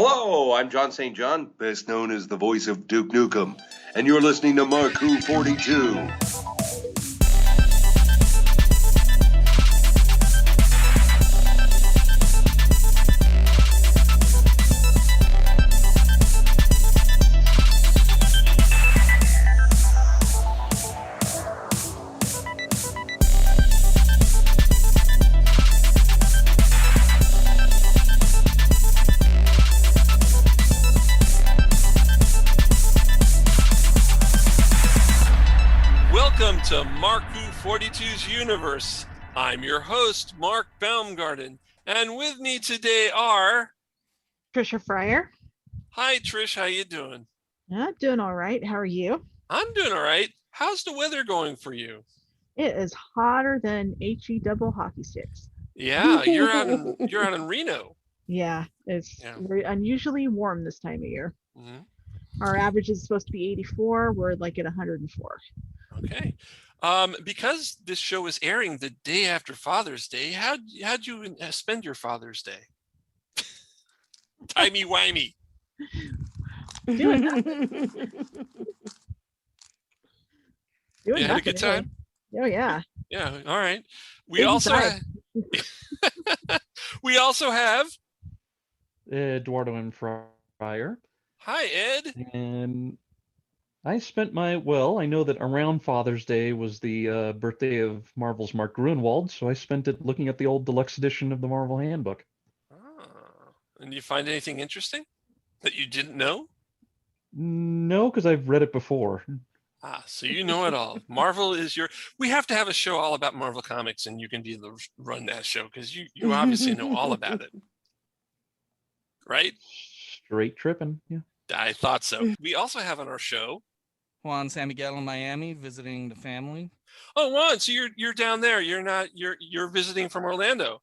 Hello, I'm John St. John, best known as the voice of Duke Nukem, and you're listening to Mark 42. To Mark 42's Universe. I'm your host, Mark Baumgarten, and with me today are Trish Freyre. Hi, Trish. How you doing? I'm doing all right. How are you? I'm doing all right. How's the weather going for you? It is hotter than HE double hockey sticks. Yeah, you're out in Reno. Yeah, it's very unusually warm this time of year. Mm-hmm. Our average is supposed to be 84. We're like at 104. Okay. Because this show is airing the day after Father's Day, how'd you spend your Father's Day? Timey-wimey. Doing nothing. You had a good time? Oh, yeah. Yeah, all right. We also have Eduardo Freyre. Hi, Ed. And I spent I know that around Father's Day was the birthday of Marvel's Mark Gruenwald, so I spent it looking at the old deluxe edition of the Marvel Handbook. And you find anything interesting that you didn't know? No, because I've read it before. So you know it all. Marvel is we have to have a show all about Marvel Comics, and you can run that show, because you obviously know all about it. Right? Straight tripping, yeah. I thought so. We also have on our show Juan Sanmiguel in Miami visiting the family. Oh, Juan, so you're down there. You're visiting from Orlando.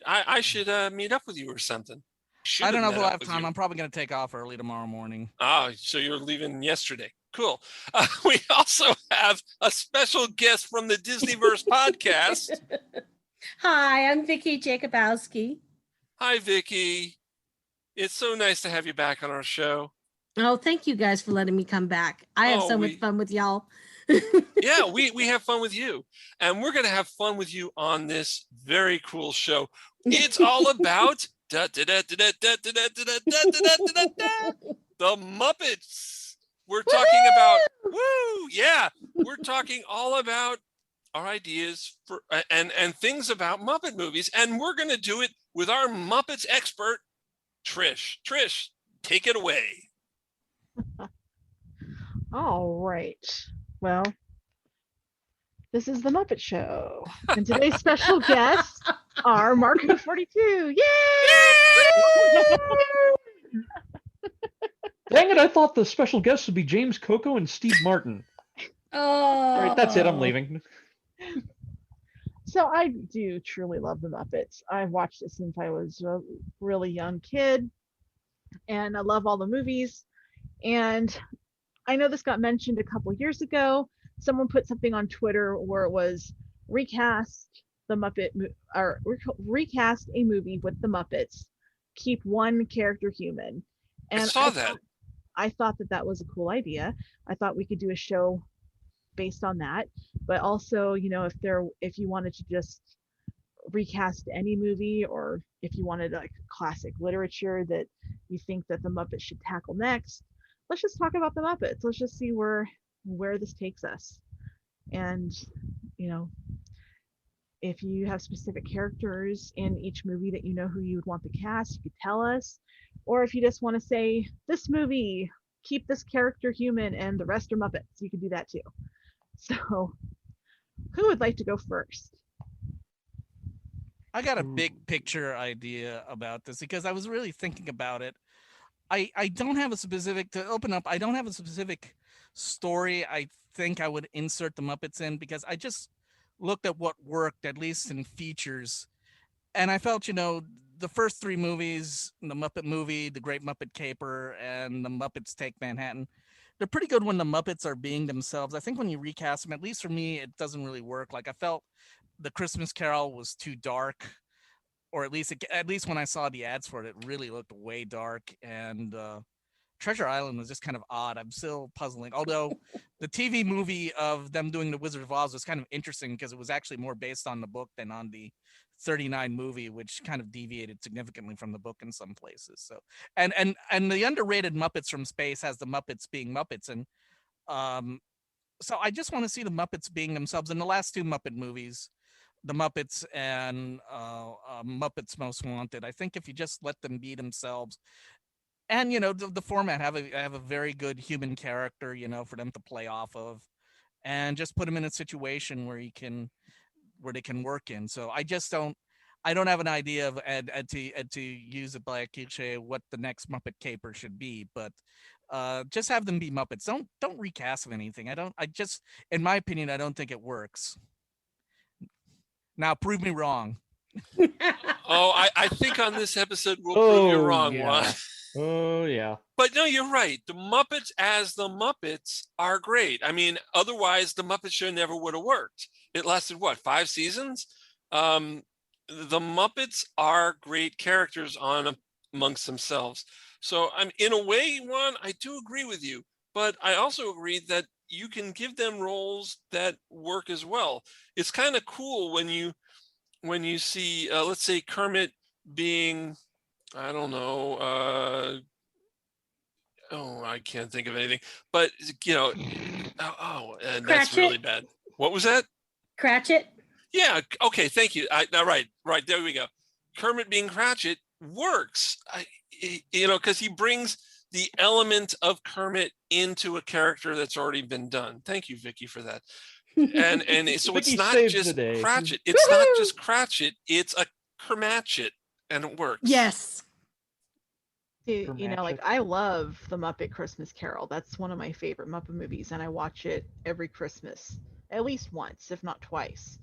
I should meet up with you or something. I don't know if we'll have time. I'm probably going to take off early tomorrow morning. So you're leaving yesterday. Cool. We also have a special guest from the Disneyverse Podcast. Hi, I'm Vicky Jakubowski. Hi, Vicky. It's so nice to have you back on our show. Oh, thank you guys for letting me come back. I have so much fun with y'all. Yeah, we have fun with you. And we're going to have fun with you on this very cool show. It's all about the Muppets. We're talking about, we're talking all about our ideas for and things about Muppet movies. And we're going to do it with our Muppets expert, Trish. Trish, take it away. All right. Well, this is the Muppet Show, and today's special guests are Mark 42. Yay! Dang it! I thought the special guests would be James Coco and Steve Martin. Oh, all right, that's it. I'm leaving. So I do truly love the Muppets. I've watched it since I was a really young kid, and I love all the movies. And I know this got mentioned a couple years ago. Someone put something on Twitter where it was recast a movie with the Muppets, keep one character human. And I thought that was a cool idea. I thought we could do a show based on that, but also, if you wanted to just recast any movie, or if you wanted like classic literature that you think that the Muppets should tackle next, let's just talk about the Muppets. Let's just see where this takes us. And if you have specific characters in each movie that who you would want the cast, you could tell us. Or if you just want to say, this movie, keep this character human and the rest are Muppets, you could do that too. So who would like to go first? I got a big picture idea about this because I was really thinking about it. I don't have a specific, to open up, I don't have a specific story I think I would insert the Muppets in, because I just looked at what worked, at least in features. And I felt, the first three movies, the Muppet movie, The Great Muppet Caper, and The Muppets Take Manhattan, they're pretty good when the Muppets are being themselves. I think when you recast them, at least for me, it doesn't really work. Like, I felt The Christmas Carol was too dark. or at least when I saw the ads for it, it really looked way dark. And Treasure Island was just kind of odd. I'm still puzzling. Although the TV movie of them doing the Wizard of Oz was kind of interesting because it was actually more based on the book than on the 39 movie, which kind of deviated significantly from the book in some places. So, and the underrated Muppets from Space has the Muppets being Muppets, and so I just want to see the Muppets being themselves. In the last two Muppet movies, the Muppets and Muppets Most Wanted, I think if you just let them be themselves, and the format have a very good human character, for them to play off of, and just put them in a situation where they can work in. So I don't have an idea of and to use it by a cliche what the next Muppet caper should be, but just have them be Muppets. Don't recast of anything. In my opinion, I don't think it works. Now prove me wrong. I think on this episode we'll prove you wrong, yeah. Juan. Oh yeah. But no, you're right. The Muppets as the Muppets are great. I mean, otherwise the Muppet Show never would have worked. It lasted 5 seasons? The Muppets are great characters amongst themselves. So in a way, Juan, I do agree with you. But I also agree that you can give them roles that work as well. It's kind of cool when you see, let's say, Kermit being, I don't know, I can't think of anything, but and that's really bad. What was that? Cratchit. Yeah. Okay. Thank you. Right. There we go. Kermit being Cratchit works, because he brings the element of Kermit into a character that's already been done. Thank you, Vicky, for that. And so it's not just Cratchit. It's not just Cratchit. It's a Kermatchit, and it works. Yes. I love the Muppet Christmas Carol. That's one of my favorite Muppet movies, and I watch it every Christmas, at least once, if not twice.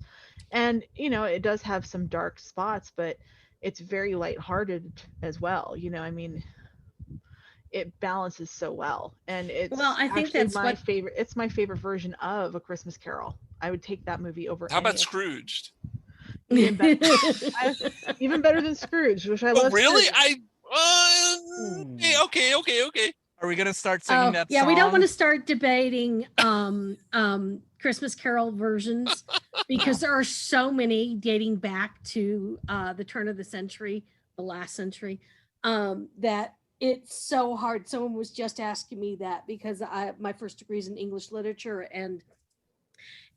And it does have some dark spots, but it's very lighthearted as well. It balances so well, and it's I think that's my favorite. It's my favorite version of A Christmas Carol. I would take that movie over. How about Scrooged? Even better than Scrooge, which I love. Really? Scrooge. Okay. Are we gonna start singing that song? Yeah, we don't want to start debating Christmas Carol versions because there are so many dating back to the turn of the century, the last century, that it's so hard. Someone was just asking me that because my first degree is in English literature, and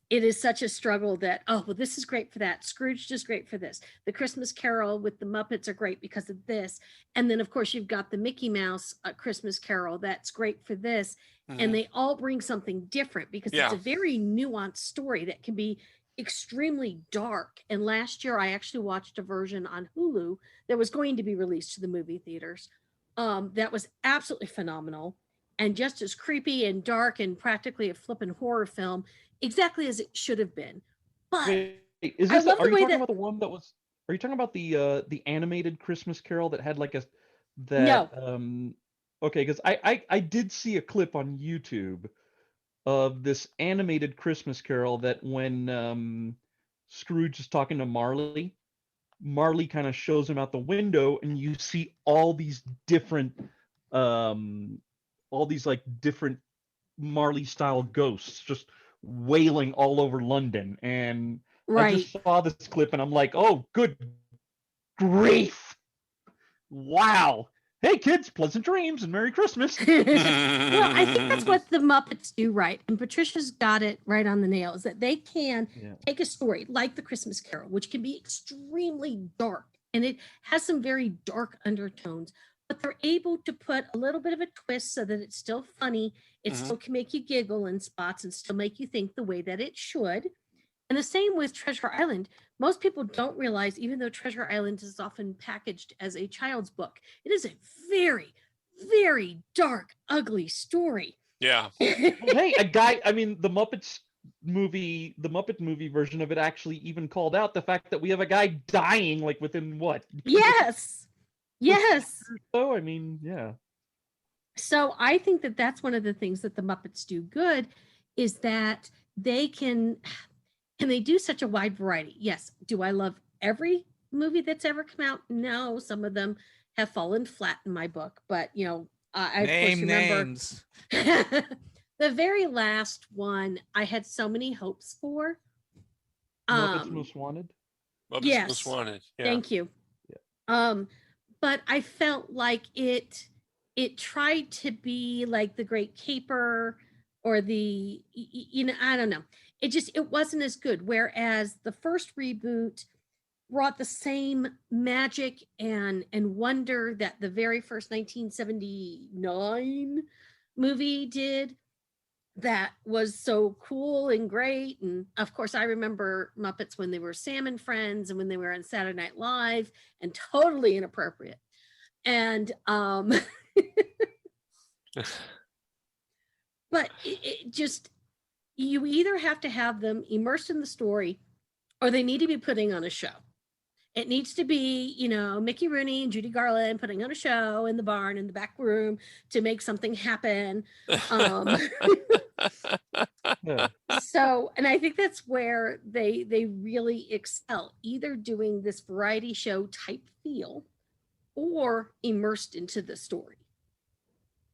it is such a struggle that, this is great for that. Scrooge is great for this. The Christmas Carol with the Muppets are great because of this. And then, of course, you've got the Mickey Mouse Christmas Carol that's great for this. Mm-hmm. And they all bring something different because it's a very nuanced story that can be extremely dark. And last year, I actually watched a version on Hulu that was going to be released to the movie theaters. That was absolutely phenomenal and just as creepy and dark and practically a flippin' horror film. Exactly as it should have been. But are you talking about the one that was? Are you talking about the animated Christmas Carol that had No. Okay, because I did see a clip on YouTube of this animated Christmas Carol that when Scrooge is talking to Marley kind of shows him out the window, and you see all these different different Marley style ghosts just wailing all over London. And I just saw this clip and I'm like, oh, good grief. Wow. Hey kids, pleasant dreams and Merry Christmas. Well, I think that's what the Muppets do right. And Patricia's got it right on the nail, is that they can take a story like the Christmas Carol, which can be extremely dark. And it has some very dark undertones, but they're able to put a little bit of a twist so that it's still funny. It still can make you giggle in spots and still make you think the way that it should. And the same with Treasure Island. Most people don't realize, even though Treasure Island is often packaged as a child's book, it is a very, very dark, ugly story. Yeah. Hey, the Muppet movie version of it actually even called out the fact that we have a guy dying within what? Yes. So, yeah. So I think that that's one of the things that the Muppets do good is that they can, and they do such a wide variety. Yes. Do I love every movie that's ever come out? No, some of them have fallen flat in my book, but you know, I of course remember names. the very last one I had so many hopes for. Muppets Most Wanted. Muppets yes, Most Wanted. Yeah. Thank you. Yeah. But I felt like it tried to be like the Great Caper or the, you know, I don't know. It wasn't as good. Whereas the first reboot brought the same magic and wonder that the very first 1979 movie did, that was so cool and great. And of course, I remember Muppets when they were Sam and Friends and when they were on Saturday Night Live, and totally inappropriate. And but it just, you either have to have them immersed in the story or they need to be putting on a show. It needs to be, you know, Mickey Rooney and Judy Garland putting on a show in the barn, in the back room to make something happen. So, and I think that's where they really excel, either doing this variety show type feel or immersed into the story.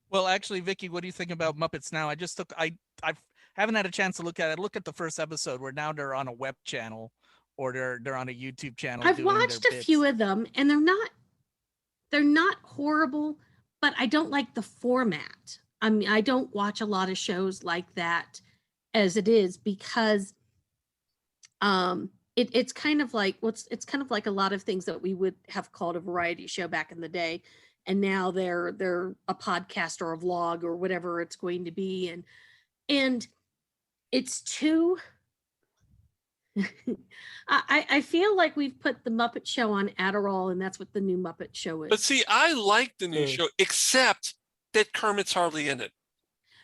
Well, actually, Vicky, what do you think about Muppets Now? I haven't had a chance to look at it. Look at the first episode where now they're on a web channel or they're on a YouTube channel. I've watched a few of them and they're not horrible, but I don't like the format. I mean, I don't watch a lot of shows like that as it is, because it's kind of like it's kind of like a lot of things that we would have called a variety show back in the day, and now they're a podcast or a vlog or whatever it's going to be, and it's too I feel like we've put the Muppet Show on Adderall, and that's what the new Muppet Show is. But see, I like the new show, except that Kermit's hardly in it.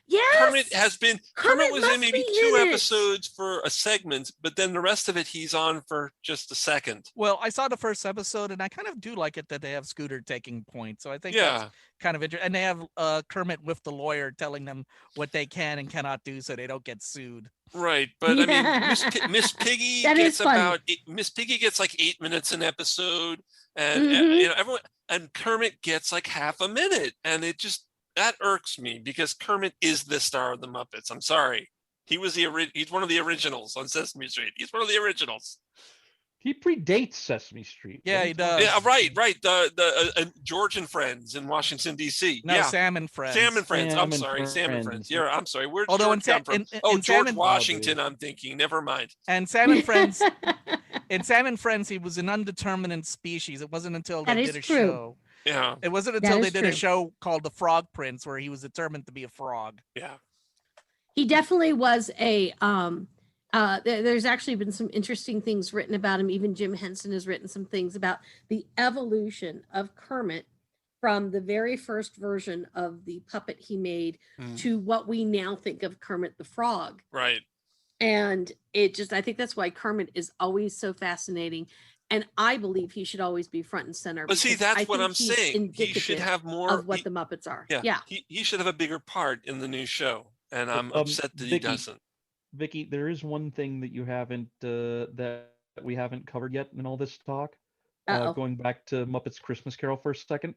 Yes, Kermit was in maybe 2 episodes for a segment, but then the rest of it he's on for just a second. Well, I saw the first episode and I kind of do like it that they have Scooter taking points. So I think that's kind of interesting. And they have Kermit with the lawyer telling them what they can and cannot do so they don't get sued. Right, but I mean, Miss Piggy gets Miss Piggy gets like 8 minutes an episode, and you know, everyone, and Kermit gets like half a minute, and it just, that irks me because Kermit is the star of the Muppets. I'm sorry, he's one of the originals on Sesame Street. He's one of the originals. He predates Sesame Street. Yeah, he does. Yeah, right. The George and Friends in Washington D.C. No, yeah. Sam and Friends. Sam and Friends. I'm sorry, Sam and Friends. Yeah, I'm sorry. Where's George come from? George Washington. I'm thinking. Never mind. And Sam and Friends. In Sam and Friends, he was an undeterminate species. It wasn't until they did a show. Yeah. It wasn't until they did a show called The Frog Prince where he was determined to be a frog. Yeah. He definitely was a there's actually been some interesting things written about him. Even Jim Henson has written some things about the evolution of Kermit from the very first version of the puppet he made to what we now think of Kermit the Frog. Right. And it just, I think that's why Kermit is always so fascinating. And I believe he should always be front and center. But see, that's what I'm saying. He should have more of what the Muppets are. Yeah. He should have a bigger part in the new show. And I'm upset that he doesn't. Vicky, there is one thing that you haven't that we haven't covered yet in all this talk. Going back to Muppets Christmas Carol for a second.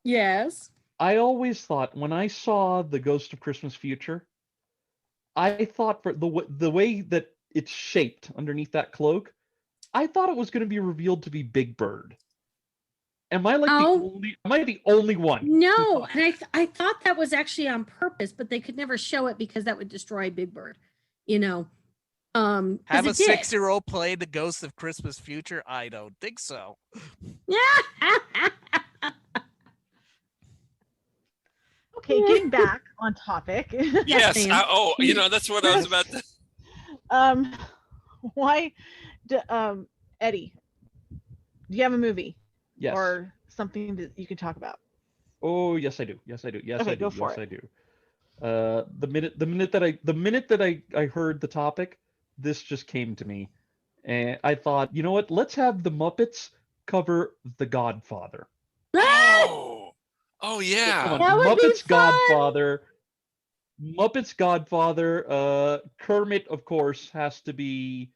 Yes. I always thought when I saw the Ghost of Christmas Future, I thought for the way that it's shaped underneath that cloak, I thought it was going to be revealed to be Big Bird. Am I the only one? No, and I thought that was actually on purpose, but they could never show it because that would destroy Big Bird. You know, have a 6-year-old play the Ghost of Christmas Future? I don't think so. Yeah. Okay, getting back on topic. Yes. You know, that's what I was about to. Why, Eddie? Do you have a movie? Yes. Or something that you can talk about? Oh, yes, I do. Yes, I do. Yes, okay, I do. Go for yes, it. I do. The minute that I heard the topic, this just came to me, and I thought, you know what? Let's have the Muppets cover The Godfather. Oh yeah. That would Muppets be fun. Godfather. Muppets Godfather. Kermit, of course, has to be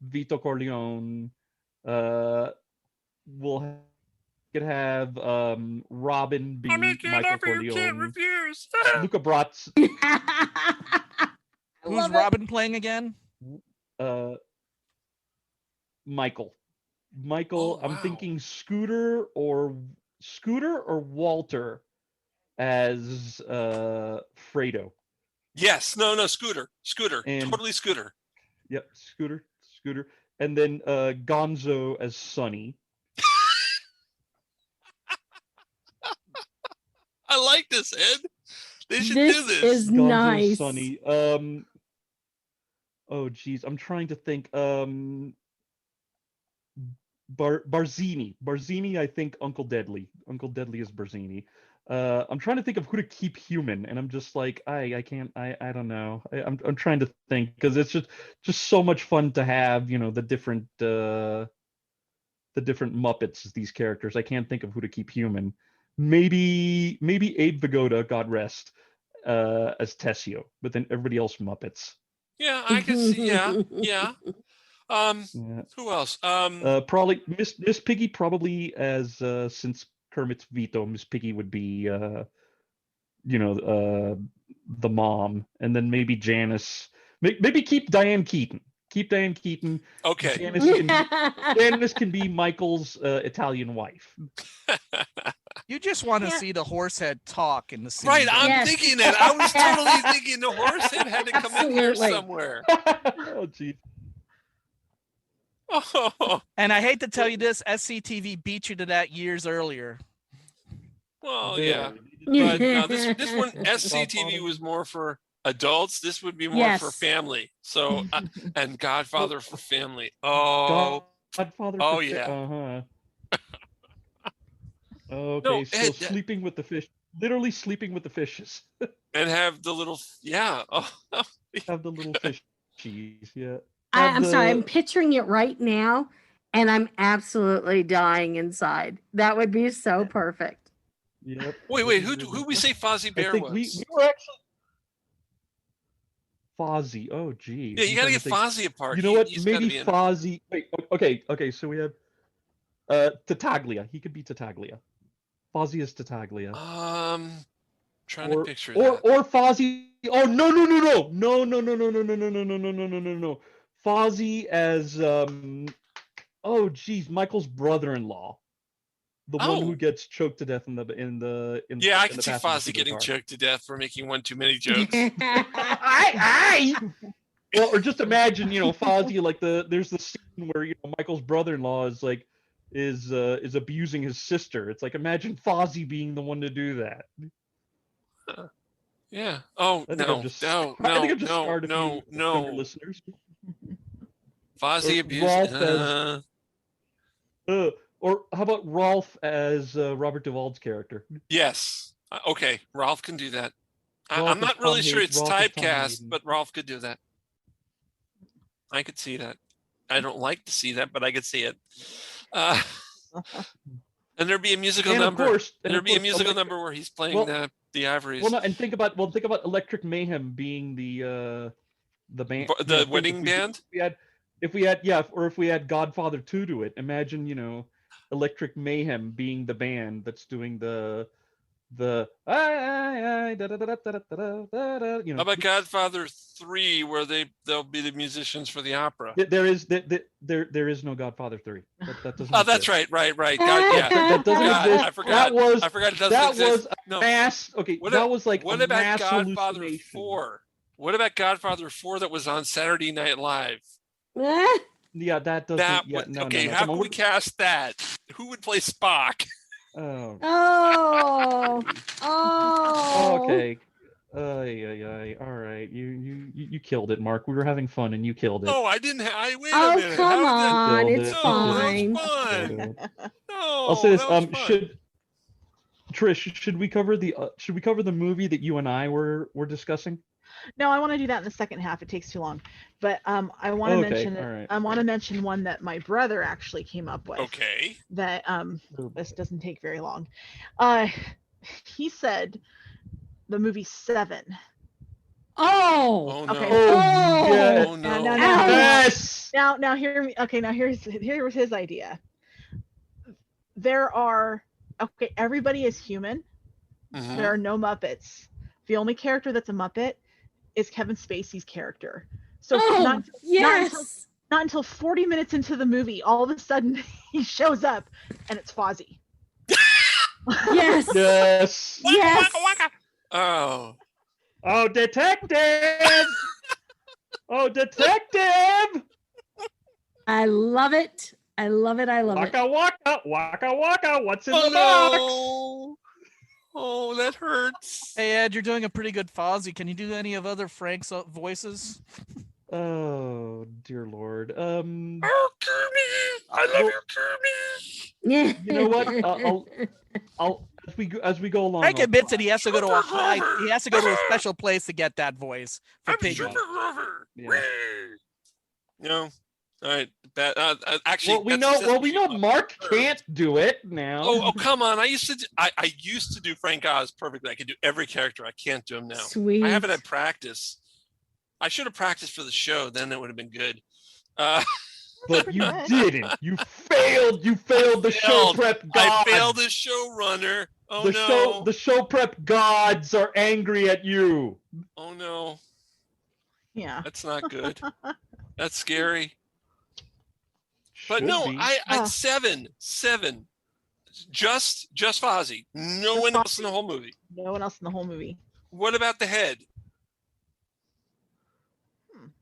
Vito Corleone. could have Robin be I'm making an Michael offer you can't Corleone. refuse. Luca Bratz. Who's Robin playing again? Michael. Oh, I'm wow. thinking Scooter or Walter as Fredo. Yes. No. Scooter. And- Totally Scooter. Yep, Scooter. And then Gonzo as Sonny. I like this, Ed. They should This do this. is Gonzo nice. Sonny. Oh geez, I'm trying to think. Barzini, I think Uncle Deadly is Barzini. I'm trying to think of who to keep human, and I'm just like, I can't, I don't know. I'm trying to think, because it's just so much fun to have, the different Muppets as these characters. I can't think of who to keep human. Maybe Abe Vigoda, God rest, as Tessio, but then everybody else Muppets. Yeah, I can see. Yeah. Yeah. Who else? Probably Miss Piggy, probably as since Kermit's veto, Miss Piggy would be the mom, and then maybe Janice. Maybe keep Diane Keaton. Okay. Janice can be Michael's Italian wife. You just want to see the horse head talk in the scene. Right, I'm Yes. thinking that. I was totally thinking the horse head had to come in here Absolutely. somewhere. Oh, geez. Oh, And I hate to tell you this, SCTV beat you to that years earlier. well, yeah. But no, this one, SCTV was more for adults. This would be more for Yes. family. So, and Godfather for family. Oh, Godfather. Oh, yeah. Uh-huh. Okay, No, so Ed, sleeping with the fish, literally sleeping with the fishes. and have the little, yeah. Oh, Have the little fish cheese, yeah. I'm sorry, I'm picturing it right now, and I'm absolutely dying inside. That would be so perfect. Yep. wait, who we say Fozzie Bear I think we was? were actually Fozzie. Oh, geez. Yeah, you got to get Fozzie. Fozzie apart. You know what? He's gotta Maybe be in it. Fozzie. Wait. Okay. So we have Tataglia. He could be Tataglia. Fozzie is Tataglia. Trying to picture or that. or Fozzie. Oh no. Fozzie as oh geez, Michael's brother-in-law, the one who gets choked to death in the Yeah, I in can the see passenger Fozzie seat of the getting car. choked to death for making one too many jokes. Well, or just imagine, Fozzie, like there's the scene where Michael's brother-in-law is abusing his sister. It's like, imagine Fozzie being the one to do that. Yeah. Oh I think no, I'm just- no, I think I'm no, just scarred no, a few no, younger no. listeners. Fozzie Or abused. Rolf or how about Rolf as Robert Duvall's character? Yes. Okay, Ralph can do that. Rolf I'm is not really Tom sure Hayden- it's Rolf is Tom typecast, Hayden. but Ralph could do that. I could see that. I don't like to see that, but I could see it. And there'd be a musical And of number. course, There'd be a musical number where he's playing the Ivories. Well, no, and think about Electric Mayhem being the band, The wedding band? If we had Godfather 2 to it, imagine, Electric Mayhem being the band that's doing the How about Godfather 3, where they'll be the musicians for the opera? There is no Godfather 3. That doesn't. Oh, that's exist. right. God, yeah. That doesn't God, exist. I forgot. I forgot it doesn't that exist. was a No. mass. Okay, What that a- was like What a about mass Godfather hallucination. 4? What about Godfather 4 that was on Saturday Night Live? Yeah, that doesn't. That yeah, would, no, okay, no, no. how Come on, can we cast that? Who would play Spock? Oh. Oh. Okay. Ay. All right. You killed it, Mark. We were having fun, and you killed it. No, I didn't. Wait a Oh, minute. come How on. did It's that? fine. No, that was fun. No, I'll say this. that was fun. Should we cover the movie that you and I were discussing? No, I want to do that in the second half. It takes too long. But I want to mention all right. I want to mention one that my brother actually came up with. Okay. That this doesn't take very long. He said the movie Seven. Oh. Oh no. Okay. yeah. Oh no. No. Yes. Now hear me. Okay, now here's his idea. there are, okay, everybody is human. Mhm. There are no Muppets. The only character that's a Muppet is Kevin Spacey's character. So Oh, yes. not until 40 minutes into the movie, all of a sudden he shows up and it's Fozzie. Yes. Yes. Yes. Oh. Oh, detective! Oh, detective! I love it. I love it. I love it. Waka waka, waka waka. What's in the box? Oh, oh, that hurts. Hey Ed, you're doing a pretty good Fozzie. Can you do any of other Frank's voices? Oh dear Lord. Oh, Kermit! I love you, Kermit. You know what? I'll as we go along. Frank I'll- admits that he has to go to a special place to get that voice for I'm Piggy. Super Rover. Yeah. No. All right. Actually, Well, we know Mark can't do it now. Oh, come on! I used to do Frank Oz perfectly. I could do every character. I can't do him now. Sweet. I haven't had practice. I should have practiced for the show. Then it would have been good. But you didn't. You failed. You failed the show prep gods. I failed as showrunner. Oh the no! The show prep gods are angry at you. Oh no! Yeah. That's not good. That's scary. But Should no, be. I 7. Just Fozzie. No Just one else Fozzie. in the whole movie. No one else in the whole movie. What about the head?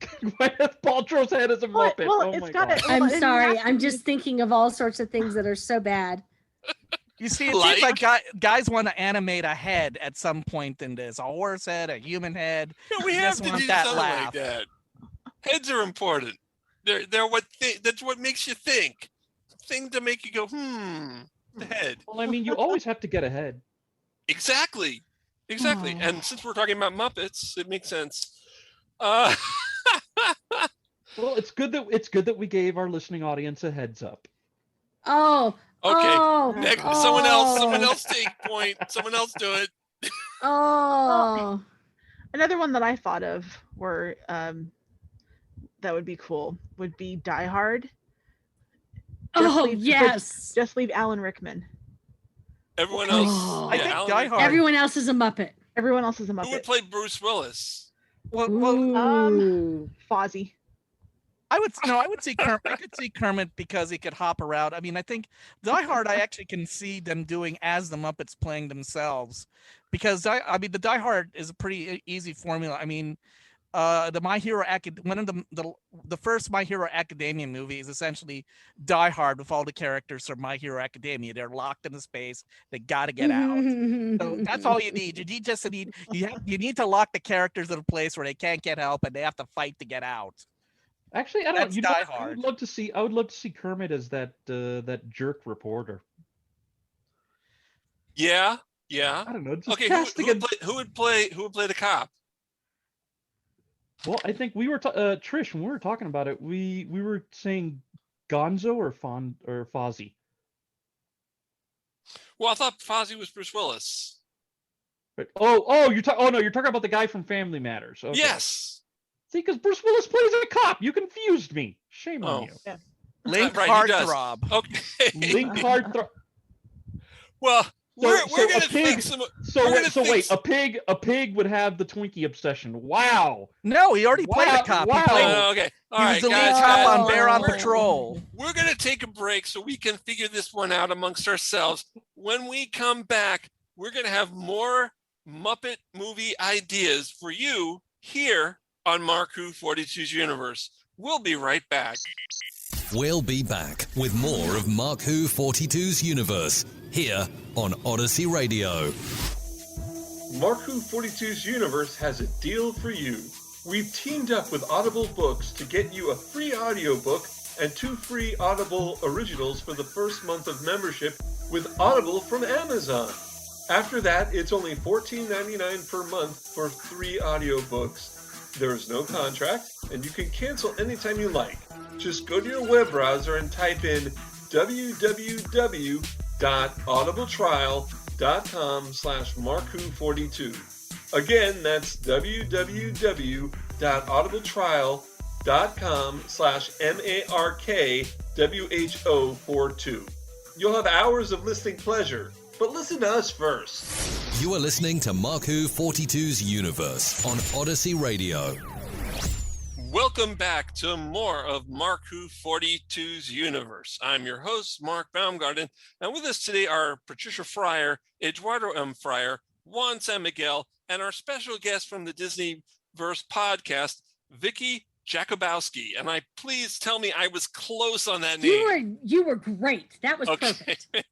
Gwyneth Paltrow's head is a Well, Muppet. well, oh it's my got God. it. I'm Well, it sorry. has to I'm be- just thinking of all sorts of things that are so bad. You see, it seems like guys want to animate a head at some point in this. A horse head, a human head. No, we You have just to want do that something laugh. like that. Heads are important. They're that's what makes you think. Thing to make you go, the head. Well, I mean, you always have to get ahead. Exactly. Oh. And since we're talking about Muppets, it makes sense. Well, it's good that we gave our listening audience a heads up. Oh. Okay. Oh, Next, oh, someone else take point. Someone else do it. Oh. Another one that I thought of were that would be cool would be Die Hard. Oh, leave- yes. Just leave Alan Rickman. Everyone else. Oh. I think Alan Die Rickman. Hard. Everyone else is a Muppet. Everyone else is a Who would Muppet. play Bruce Willis? Well, Ooh. Fozzie. I would see Kermit. I could see Kermit because he could hop around. I mean, I think Die Hard, I actually can see them doing as the Muppets playing themselves, because I mean the Die Hard is a pretty easy formula. I mean, the My Hero one of the first My Hero Academia movie is essentially Die Hard with all the characters from My Hero Academia. They're locked in a space. They got to get out. So that's all you need. You need to lock the characters in a place where they can't get help and they have to fight to get out. Actually, I don't. That's You know, Die I Hard. would love to see. I would love to see Kermit as that jerk reporter. Yeah. I don't know. Just Okay. casting Who would play the cop? Well, I think we were Trish when we were talking about it. We were saying Gonzo or Fozzie. Well, I thought Fozzie was Bruce Willis. Right. Oh, you're talking. Oh no, you're talking about the guy from Family Matters. Okay. Yes. See, because Bruce Willis plays a cop. You confused me. Shame on you. Yeah. Link Right, he does. Heartthrob. Okay. Link Heartthrob. Well, we're so gonna a pig- fix some. So We're wait, gonna fix- a pig would have the Twinkie obsession. Wow. No, he already played Wow, a cop. wow. He played, Okay. All he right, was the lead guys. cop guys, on Bear on we're- Patrol. We're gonna take a break so we can figure this one out amongst ourselves. When we come back, we're gonna have more Muppet movie ideas for you here on Mark Who 42's Universe. We'll be right back. We'll be back with more of Mark Who 42's Universe here on ODYSY Radio. Mark Who 42's Universe has a deal for you. We've teamed up with Audible Books to get you a free audiobook and 2 free Audible originals for the first month of membership with Audible from Amazon. After that, it's only $14.99 per month for 3 audiobooks. There is no contract, and you can cancel anytime you like. Just go to your web browser and type in www.audibletrial.com/markwho42. Again, that's www.audibletrial.com/markwho42. You'll have hours of listening pleasure, but listen to us first. You are listening to Mark Who 42's Universe on ODYSY Radio. Welcome back to more of Mark Who 42's Universe. I'm your host, Mark Baumgarten, and with us today are Patricia Freyre, Eduardo Freyre, Juan Sanmiguel, and our special guest from the Disneyverse Podcast, Vicky Jakubowski. And please tell me I was close on that name. You were great. That was okay. Perfect.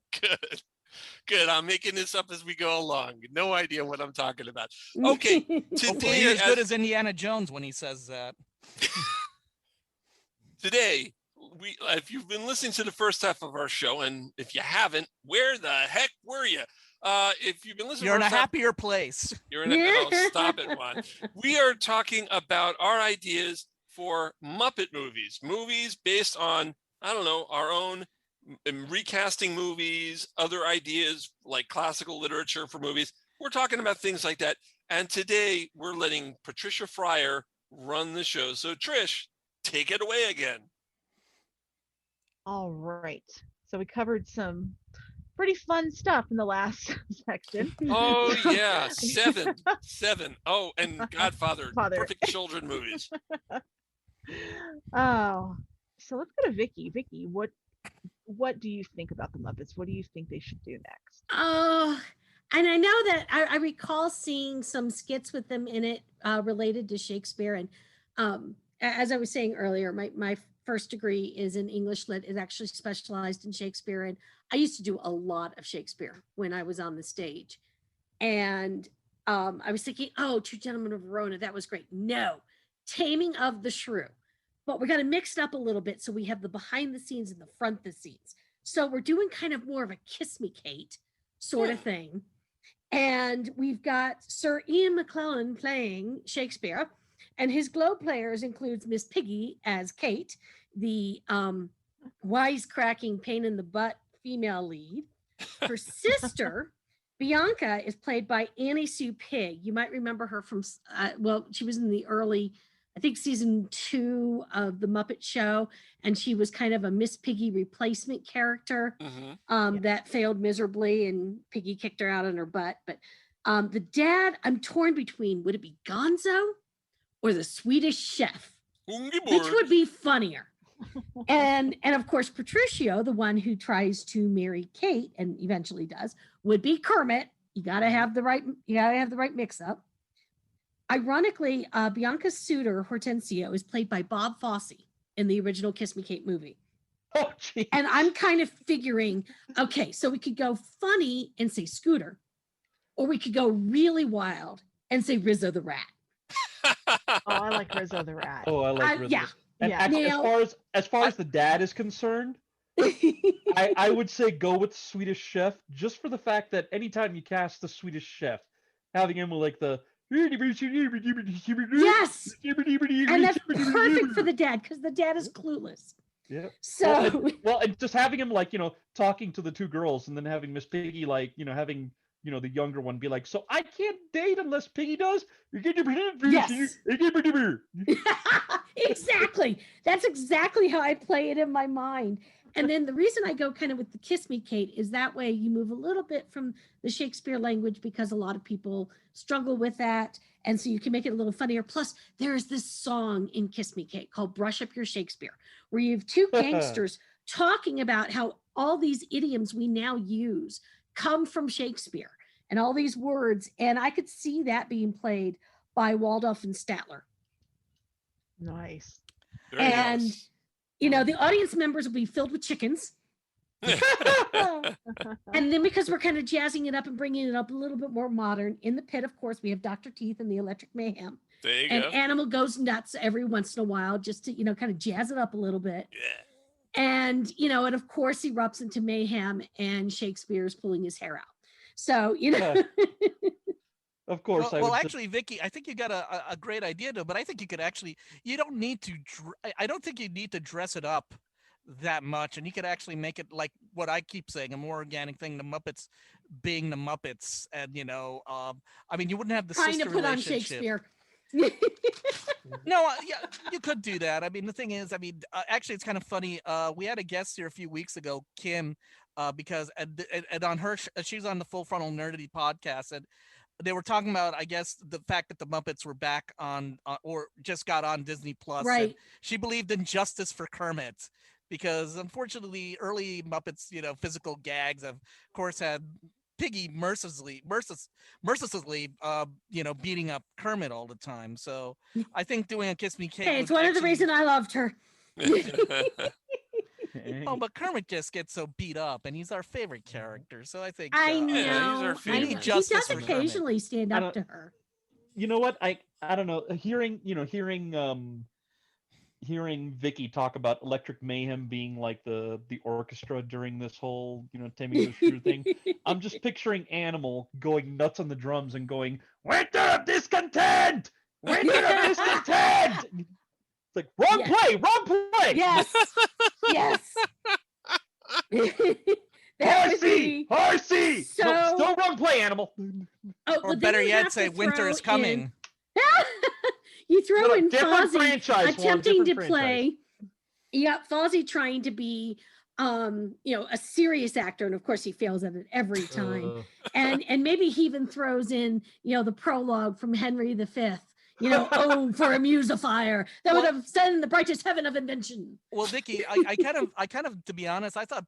Good. I'm making this up as we go along. No idea what I'm talking about. Okay. Today, you're as good as Indiana Jones when he says that. Today, if you've been listening to the first half of our show, and if you haven't, where the heck were you? If you've been listening, you're in a happier place. You're in a stop it, Juan. We are talking about our ideas for Muppet movies based on, I don't know, our own recasting movies, other ideas like classical literature for movies. We're talking about things like that. And today we're letting Patricia Freyre run the show. So Trish, take it away again. All right. So we covered some pretty fun stuff in the last section. Oh yeah, seven. Oh, and Godfather. Perfect children movies. Oh, so let's go to Vicky. Vicky, what do you think about the Muppets? What do you think they should do next? Oh, and I know that I recall seeing some skits with them in it related to Shakespeare. And as I was saying earlier, my first degree is in English Lit, is actually specialized in Shakespeare. And I used to do a lot of Shakespeare when I was on the stage. And I was thinking, oh, Two Gentlemen of Verona, that was great. No, Taming of the Shrew. But we're going to mix it up a little bit. So we have the behind the scenes and the front the scenes. So we're doing kind of more of a Kiss Me Kate sort of thing. And we've got Sir Ian McClellan playing Shakespeare. And his Globe players includes Miss Piggy as Kate, the wisecracking pain in the butt female lead. Her sister, Bianca, is played by Annie Sue Pigg. You might remember her from, she was in the early, I think season 2 of the Muppet Show, and she was kind of a Miss Piggy replacement character that failed miserably, and Piggy kicked her out on her butt. But the dad, I'm torn between, would it be Gonzo or the Swedish Chef? Which would be funnier? and of course, Patricio, the one who tries to marry Kate and eventually does, would be Kermit. You gotta have the right mix up. Ironically, Bianca's suitor, Hortensio, is played by Bob Fosse in the original Kiss Me Kate movie. Oh, geez. And I'm kind of figuring, okay, so we could go funny and say Scooter, or we could go really wild and say Rizzo the Rat. Oh, I like Rizzo the Rat. Oh, I like Rizzo. Yeah. And as far as the dad is concerned, I would say go with Swedish Chef, just for the fact that anytime you cast the Swedish Chef, having him with like the yes, and that's perfect for the dad because the dad is clueless. Yeah. So and just having him like talking to the two girls, and then having Miss Piggy like having the younger one be like, so I can't date unless Piggy does. Yes. Exactly. That's exactly how I play it in my mind. And then the reason I go kind of with the Kiss Me Kate is that way you move a little bit from the Shakespeare language because a lot of people struggle with that. And so you can make it a little funnier. Plus, there is this song in Kiss Me Kate called Brush Up Your Shakespeare, where you have two gangsters talking about how all these idioms we now use come from Shakespeare and all these words. And I could see that being played by Waldorf and Statler. Nice. Very nice. The audience members will be filled with chickens. And then because we're kind of jazzing it up and bringing it up a little bit more modern, in the pit, of course, we have Dr. Teeth and the Electric Mayhem. There you and go. Animal goes nuts every once in a while just to, kind of jazz it up a little bit. Yeah. And, and of course, erupts into mayhem and Shakespeare's pulling his hair out. So, Of course. Well, actually, Vicky, I think you got a great idea though, but I think you could actually, you don't need to, I don't think you need to dress it up that much. And you could actually make it like what I keep saying, a more organic thing, the Muppets being the Muppets. And, you wouldn't have the trying to put on Shakespeare. Shakespeare. No, yeah, you could do that. The thing is, actually, it's kind of funny. We had a guest here a few weeks ago, Kim, because and on her, she's on the Full Frontal Nerdity podcast, and they were talking about, I guess, the fact that the Muppets were back on or just got on Disney Plus. Right. And she believed in justice for Kermit because, unfortunately, early Muppets, physical gags have, of course, had Piggy mercilessly, beating up Kermit all the time. So I think doing a Kiss Me Kate. Hey, it's one of the reasons I loved her. Oh, but Kermit just gets so beat up, and he's our favorite character. So I think I know. he's our I favorite. know. He does occasionally stand up to her. You know what? I don't know. Hearing Vicky talk about Electric Mayhem being like the orchestra during this whole Taming the Shrew thing, I'm just picturing Animal going nuts on the drums and going, "Winter of Discontent! Winter of Discontent!" It's like wrong play. Yes. Yes. Horsey. So... No, still wrong play, Animal. Oh, or better yet, say winter is coming. You throw in Fozzie attempting to franchise. play. You got Fozzie trying to be, a serious actor, and of course he fails at it every time. And maybe he even throws in, the prologue from Henry V. Oh, for a musifier that would have sent the brightest heaven of invention. Well, Vicky, I kind of, to be honest, I thought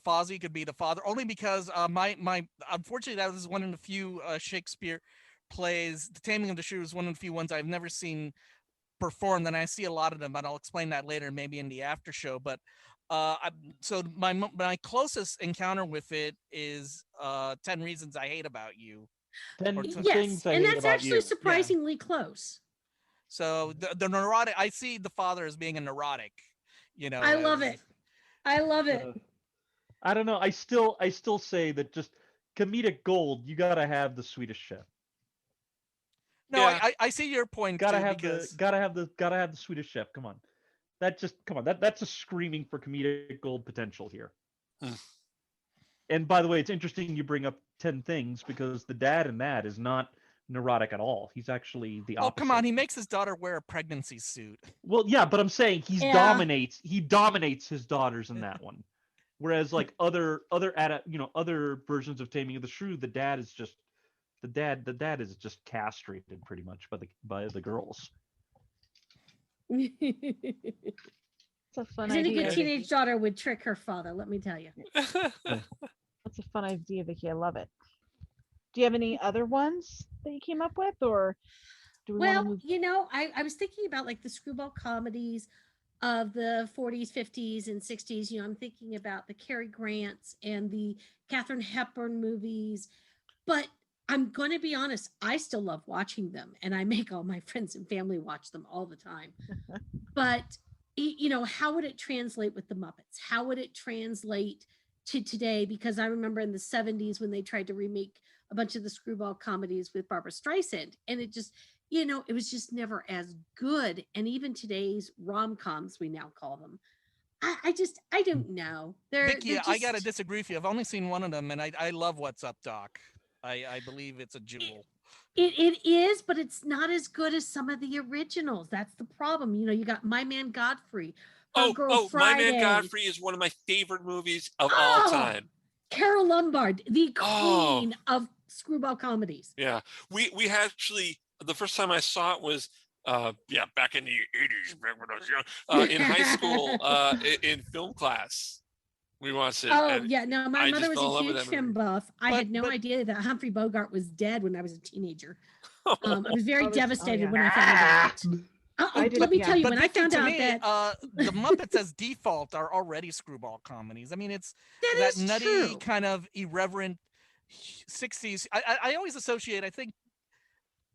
Fozzie could be the father only because my unfortunately that was one of the few Shakespeare plays. The Taming of the Shrew is one of the few ones I've never seen performed, and I see a lot of them, but I'll explain that later, maybe in the after show. But so my closest encounter with it is 10 Reasons I Hate About You. Yes, and that's actually surprisingly close. So the neurotic, I see the father as being a neurotic. I love it. I don't know. I still say that just comedic gold. You gotta have the Swedish Chef. No, yeah. I see your point. Gotta have the Swedish Chef. Come on, that's a screaming for comedic gold potential here. And by the way, it's interesting you bring up 10 Things because the dad in that is not neurotic at all. He's actually the opposite. Oh, come on. He makes his daughter wear a pregnancy suit. Well, yeah, but I'm saying he dominates his daughters in that one. Whereas like other versions of Taming of the Shrew, the dad is just castrated pretty much by the girls. It's a fun idea. Any good teenage daughter would trick her father, let me tell you. That's a fun idea, Vicky. I love it. Do you have any other ones that you came up with, or do we want to move? I was thinking about like the screwball comedies of the 40s, 50s, and 60s. I'm thinking about the Cary Grants and the Katharine Hepburn movies, but I'm going to be honest, I still love watching them, and I make all my friends and family watch them all the time. But how would it translate with the Muppets? How would it translate to today? Because I remember in the 70s when they tried to remake a bunch of the screwball comedies with Barbra Streisand, and it just, it was just never as good. And even today's rom-coms, we now call them, I don't know. Vicky, I got to disagree with you. I've only seen one of them, and I love What's Up, Doc. I believe it's a jewel. It is, but it's not as good as some of the originals. That's the problem. You got My Man Godfrey. My Man Godfrey is one of my favorite movies of all time. Carol Lombard, the queen of screwball comedies. Yeah, we actually, the first time I saw it was back in the 80s, back when I was young, in high school, in film class. We watched it. Oh, yeah. No, my mother was a huge film buff. I had no idea that Humphrey Bogart was dead when I was a teenager. I was very devastated when I found out. Let me tell you, when I found out that the Muppets as default are already screwball comedies. I mean, it's that nutty kind of irreverent 60s. I always associate, I think,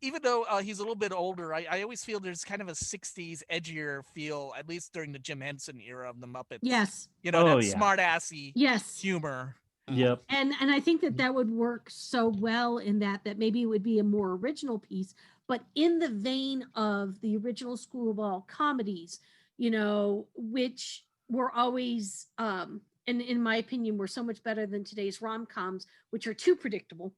even though he's a little bit older, I always feel there's kind of a 60s edgier feel, at least during the Jim Henson era of the Muppets. Yes. Smart-assy humor. Yep. And I think that would work so well in that maybe it would be a more original piece, but in the vein of the original screwball comedies, which were always, and in my opinion, were so much better than today's rom-coms, which are too predictable.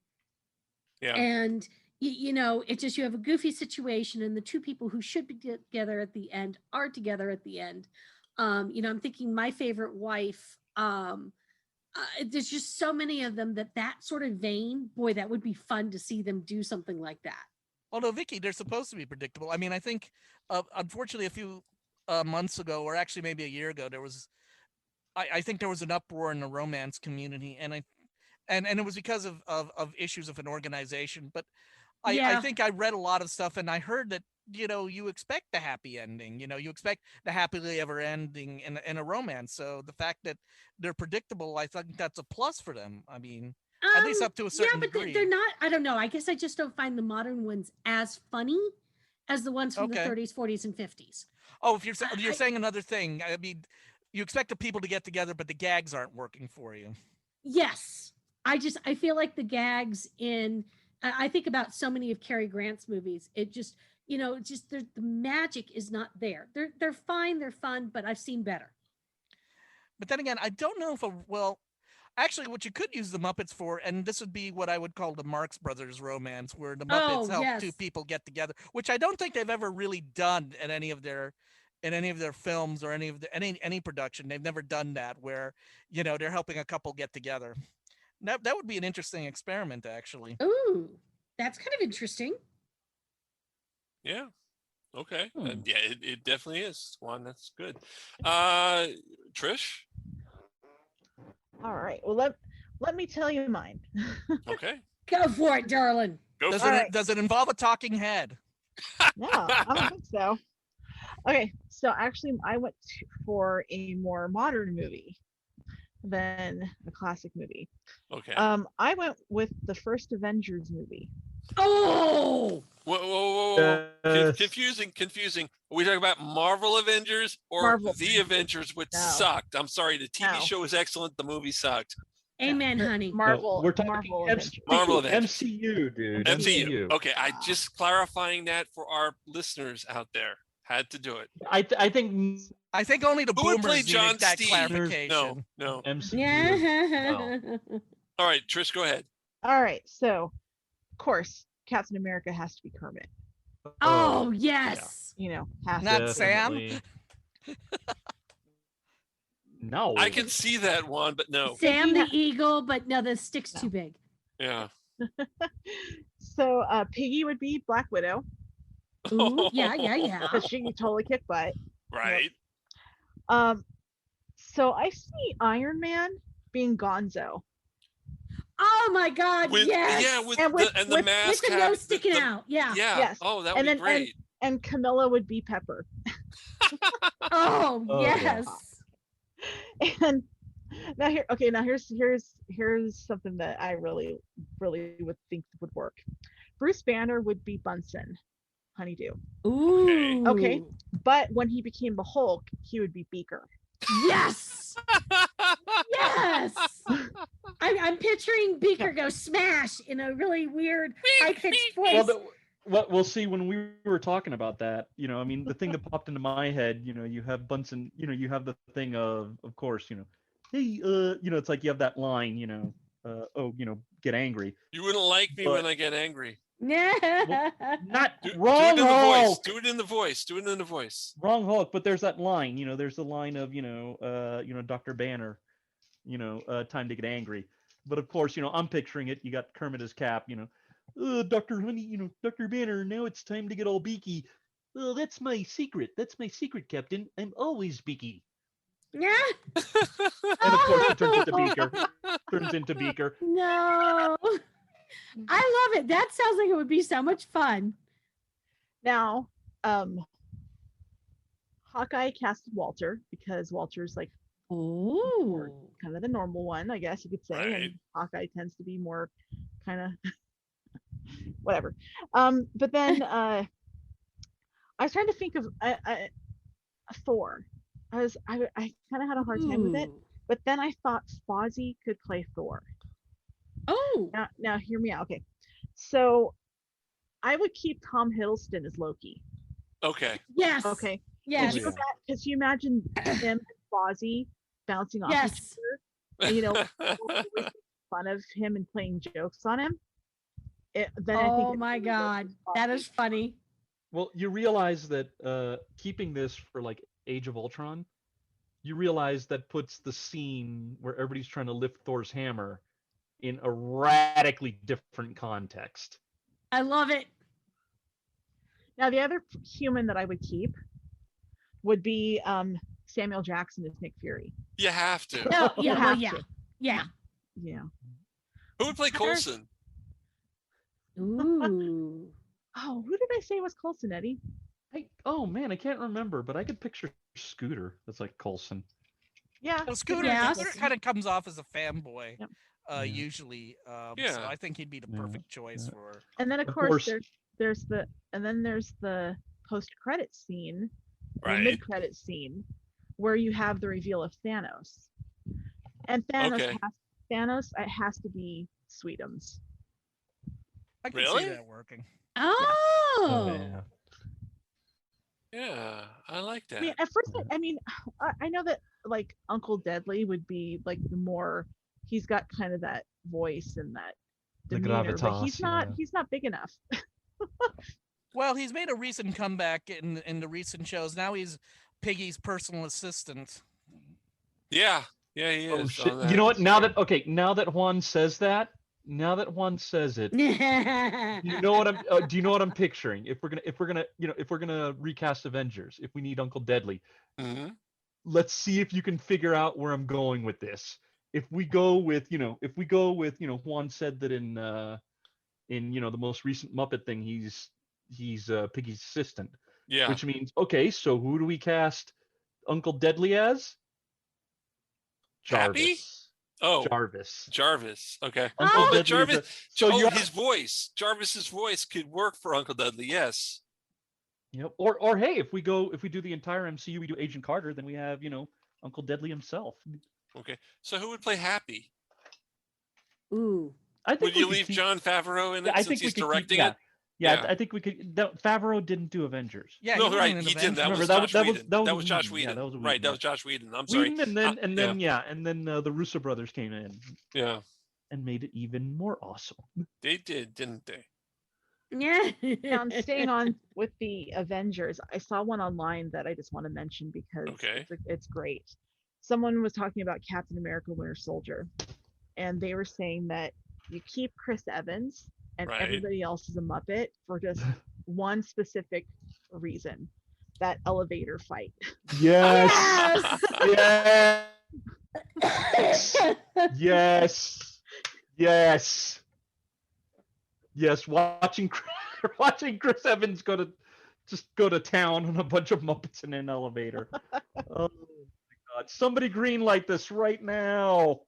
Yeah. And it's just, you have a goofy situation and the two people who should be together at the end are together at the end. I'm thinking My Favorite Wife, there's just so many of them that sort of vein, boy, that would be fun to see them do something like that. Although, Vicky, they're supposed to be predictable. I mean, I think, unfortunately, a few months ago, or actually maybe a year ago, I think there was an uproar in the romance community, and it was because of issues of an organization. But I think I read a lot of stuff, and I heard that, you expect the happy ending. You expect the happily ever ending in a romance. So the fact that they're predictable, I think that's a plus for them. I mean, at least up to a certain degree. Yeah, but they're not. I don't know. I guess I just don't find the modern ones as funny as the ones from the 30s, 40s, and 50s. Oh, if you're saying another thing, I mean, you expect the people to get together, but the gags aren't working for you. Yes, I feel like the gags in. I think about so many of Cary Grant's movies. It just, the magic is not there. They're fine, they're fun, but I've seen better. But then again, I don't know if actually, what you could use the Muppets for, and this would be what I would call the Marx Brothers romance, where the Muppets help two people get together, which I don't think they've ever really done in any of their films or any production. They've never done that where, they're helping a couple get together. That would be an interesting experiment, actually. Ooh, that's kind of interesting. Yeah. Okay. Yeah, it definitely is. Juan, that's good. Trish? All right. Well, let me tell you mine. Okay. Go for it, darling. Does it involve a talking head? No, I don't think so. Okay, so actually, I went for a more modern movie than a classic movie. Okay. I went with the first Avengers movie. Oh! Whoa. Confusing. Are we talking about Marvel Avengers or The Avengers, which sucked? I'm sorry, the TV show was excellent, the movie sucked. Amen, honey. Marvel. We're talking Marvel Avengers. MCU, dude. MCU. Okay, I just clarifying that for our listeners out there. Had to do it. I think only the boomers play John needed that Steve? clarification. No. MCU. Yeah. All right, Trish, go ahead. All right, so of course, Captain America has to be Kermit. Oh yes. Has Not to. Sam. No. I can see that one, but no. Sam the Eagle, but no, the stick's too big. Yeah. So Piggy would be Black Widow. Ooh, yeah. Because she can totally kick butt. Right. So I see Iron Man being Gonzo. Oh my God! Yes. Yeah, with the mask, with the nose sticking out. Yeah. Yeah. Yes. Oh, that would be great. And Camilla would be Pepper. Oh yes. And here's something that I really would think would work. Bruce Banner would be Bunsen, Honeydew. Ooh. Okay. But when he became the Hulk, he would be Beaker. Yes. Yes. I'm picturing Beaker go smash in a really weird high-pitched voice. Well, we'll see when we were talking about that. I mean, the thing that popped into my head, you have Bunsen, you have the thing of course, hey, it's like you have that line, get angry. You wouldn't like me when I get angry. Yeah. Not do wrong it in Hulk. the voice. Do it in the voice. Wrong Hulk, but there's that line, there's the line of, Dr. Banner, time to get angry. But of course, I'm picturing it. You got Kermit as Cap, Dr. Honey, Dr. Banner, now it's time to get all beaky. Well, that's my secret. That's my secret, Captain. I'm always beaky. Yeah. And of course, it turns into Beaker. No. I love it. That sounds like it would be so much fun. Now, Hawkeye casted Walter because Walter's like kind of the normal one, I guess you could say. Right. And Hawkeye tends to be more kind of whatever. But then I was trying to think of Thor. I kind of had a hard time with it, but then I thought Fozzie could play Thor. Oh. Now hear me out. Okay. So I would keep Tom Hiddleston as Loki. Okay. Yes. Okay. Yes. Could you imagine him and Fozzie bouncing off each other? And, fun of him and playing jokes on him. I think my God. That is funny. Well, you realize that keeping this for like Age of Ultron, you realize that puts the scene where everybody's trying to lift Thor's hammer in a radically different context. I love it. Now, the other human that I would keep would be Samuel Jackson as Nick Fury. You have to. No, You yeah, well, have yeah, to. yeah. Yeah. Who would play Coulson? Ooh. Oh, who did I say was Coulson, Eddie? Oh man, I can't remember, but I could picture Scooter. That's like Coulson. Yeah. Well, Scooter, Yes. Scooter kind of comes off as a fanboy, Yep. usually. So Yeah. I think he'd be the perfect choice for. And then of Of course course. there's the post-credit scene, or Right. mid-credit scene, where you have the reveal of Thanos. And Thanos Okay. it has to be Sweetums. I can Really? see that working. Oh. Yeah, I like that. I mean, at first, I know that like Uncle Deadly would be like the more, he's got kind of that voice and that The demeanor, but gravitas, he's not big enough. Well, he's made a recent comeback in the recent shows. Now he's Piggy's personal assistant. Yeah, he Oh is. shit! on that. You know what? Now that Juan says that, it, you know what I'm? Do you know what I'm picturing? If we're gonna recast Avengers, if we need Uncle Deadly, Mhm. let's see if you can figure out where I'm going with this. If we go with Juan said that in the most recent Muppet thing, he's Piggy's assistant, Yeah. which means okay, so who do we cast Uncle Deadly as? Happy? Jarvis. Oh, Jarvis. Okay. Uncle But Deadly is Jarvis. a- so you have- his voice. Jarvis's voice could work for Uncle Dudley. Yes. Yep. Or hey, if we do the entire MCU, we do Agent Carter, then we have Uncle Deadly himself. Okay. So who would play Happy? Ooh. I think Would we you could leave keep- John Favreau in it Yeah, I since think we he's could keep- directing yeah. it? Yeah, Yeah. I think we could. Favreau didn't do Avengers. Yeah, No, he right. wasn't He an didn't. That Avenger. was Remember, Josh that was- Whedon. that was That was Josh Whedon. Whedon. Yeah, that was Right. Whedon, That yeah. was Josh Whedon. I'm sorry. Whedon, and then the Russo brothers came in Yeah. and made it even more awesome. They did, didn't they? Yeah. Now, and staying on with the Avengers, I saw one online that I just want to mention because Okay. it's great. Someone was talking about Captain America Winter Soldier, and they were saying that you keep Chris Evans and Right. everybody else is a Muppet for just one specific reason: that elevator fight. Yes. Yes. Yes. Yes. Watching Chris Evans go to town on a bunch of Muppets in an elevator. Oh my God! Somebody greenlight this right now.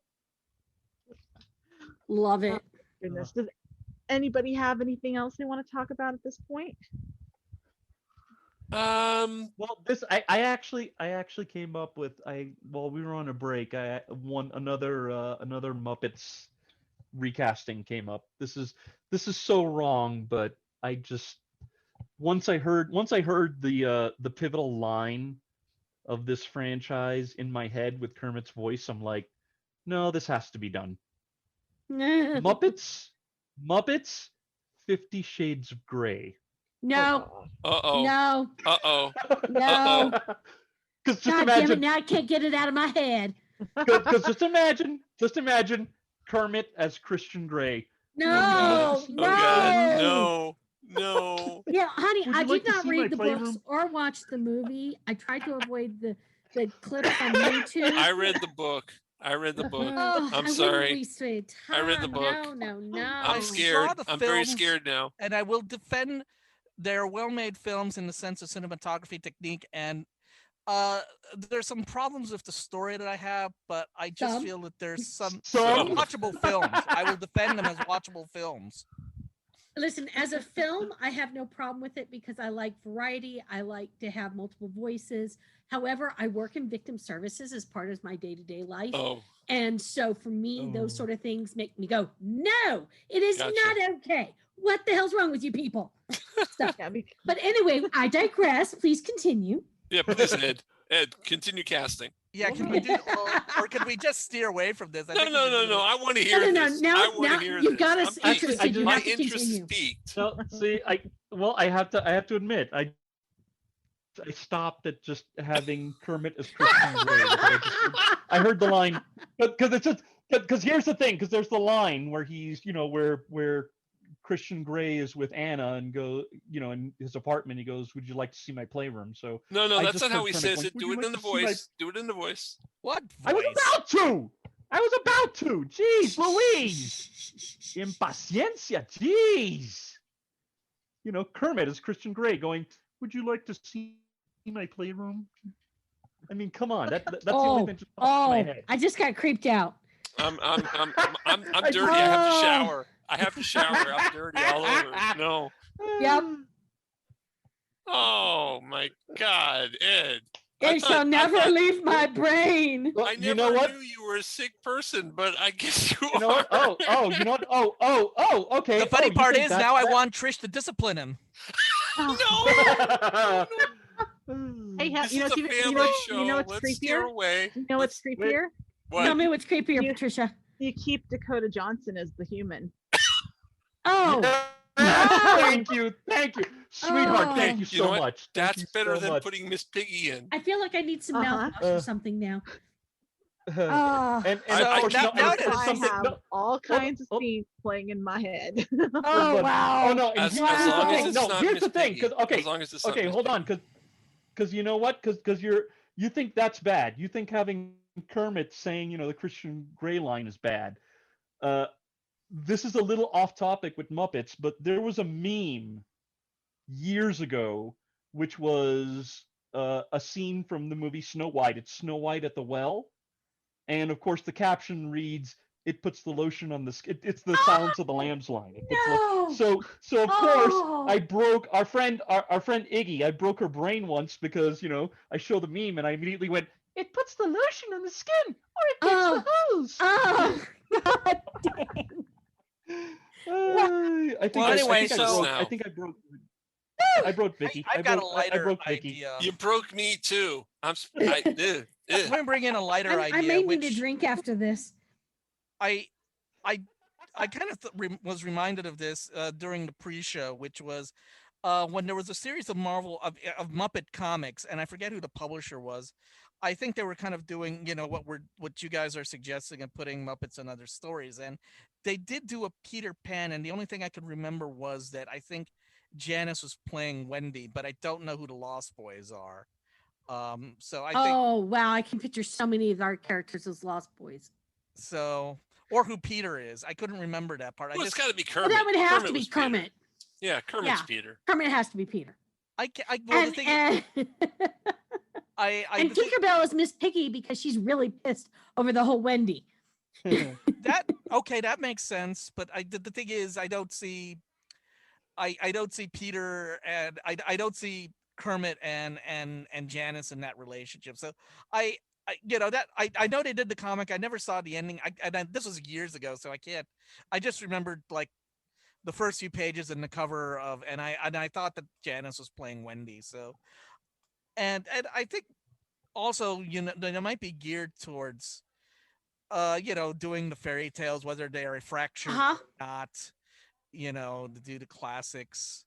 Love it. Goodness, does anybody have anything else they want to talk about at this point? Well, I actually came up with while we were on a break, another Muppets recasting came up. This is so wrong, but I just once I heard the pivotal line of this franchise in my head with Kermit's voice, I'm like, no, this has to be done. Muppets, 50 Shades of Grey. No. Uh-oh. No. Uh-oh. No. Because just God damn it, imagine, now I can't get it out of my head. because just imagine Kermit as Christian Grey. No. Oh, No. God. No. No. Yeah, honey, Would you I like did to not see read my the playroom? books or watch the movie. I tried to avoid the clips on YouTube. I read the book. Oh, I'm I sorry. wouldn't waste my I read the time. book. No. I'm I scared. saw the I'm very films. scared now. And I will defend their well-made films in the sense of cinematography technique, and there's some problems with the story that I have, but I just Some? feel that there's some Some? watchable films. I will defend them as watchable films. Listen, as a film, I have no problem with it because I like variety. I like to have multiple voices. However, I work in victim services as part of my day-to-day life. Oh, And so for me, those Oh. sort of things make me go, no, it is Gotcha. not okay. What the hell's wrong with you people? So, Yeah, but anyway, I digress. Please continue. yeah, please, Ed. Ed, continue casting. Yeah, can we do, or can we just steer away from this? I No, think we no, should no, do no. this. I want to hear No. this. Now I want to hear you've this. got us I'm interested. You my have to interest is continue. piqued. No, see, I have to admit, I stopped at just having Kermit as Christian Grey. I heard the line, because it's just because here's the thing, because there's the line where he's where Christian Grey is with Anna and go in his apartment. He goes, "Would you like to see my playroom?" So no, I that's just not how heard he Kermit says going, it. "Would Do you it like in the to see my-" voice. Do it in the voice. What I was voice? about to. Jeez Louise. Impaciencia. Jeez. Kermit is Christian Grey going, "Would you like to see my playroom?" I mean, come on. That's the only thing that just popped in my head. I just got creeped out. I'm dirty. I have to shower. I'm dirty all over. No. Yep. Oh my God, Ed. It shall never leave my brain. I never knew you were a sick person, but I guess you are. You know what? You know what? Okay. The funny part is now I that- want Trish to discipline him. No. Hey, This you know, is a you family know, show. you know what's Let's steer creepier? away. You know what's creepier? What? Tell me what's creepier, You- Patricia. You keep Dakota Johnson as the human. Oh, Thank you, sweetheart. Oh. Thank you You know so what? much. That's better than much. putting Miss Piggy in. I feel like I need some Uh-huh. mouthwash or something now. And Oh, of So, course, now- now and that I something- have no, all kinds of oh. scenes playing in my head. oh wow. Oh no! And As here's the long as thing. it's No, not here's Miss the thing. Piggy. Because As long as it's not okay, Miss hold Piggy. on, because you know what? Because you think that's bad. You think having Kermit saying the Christian Grey line is bad. This is a little off topic with Muppets, but there was a meme years ago which was a scene from the movie Snow White. It's Snow White at the well, and of course the caption reads, "It puts the lotion on the skin." It's the Silence of the Lambs line. It puts No. so of course Oh. I broke our friend Iggy. I broke her brain once because I showed the meme and I immediately went, "It puts the lotion on the skin, or it gets the hose." Oh, God dang. I think Well, anyway, so- I think I broke Vicky. I've got a I lighter broke Vicky. idea. You broke me too. I'm gonna bring in a lighter I idea. may which need a drink after this. I kind of was reminded of this during the pre-show, which was when there was a series of Muppet comics, and I forget who the publisher was. I think they were kind of doing, what you guys are suggesting and putting Muppets in other stories, and they did do a Peter Pan, and the only thing I could remember was that I think Janice was playing Wendy, but I don't know who the Lost Boys are. So I think Oh wow, I can picture so many of our characters as Lost Boys. so. Or who Peter is. I couldn't remember that part. Well, it's got to be Well, Kermit. that would have Kermit to be was Peter. Kermit. Yeah, Kermit's Yeah. Peter. Kermit has to be Peter. Well, the thing And the thing- Tinkerbell is Miss Piggy because she's really pissed over the whole Wendy. that makes sense, but the thing is I don't see Peter, and I don't see Kermit and Janice in that relationship. So I know they did the comic. I never saw the ending. This was years ago, so I just remembered like the first few pages and the cover of, and I thought that Janice was playing Wendy. So, and I think also they might be geared towards doing the fairy tales, whether they are a fracture Uh-huh. or not, to do the classics.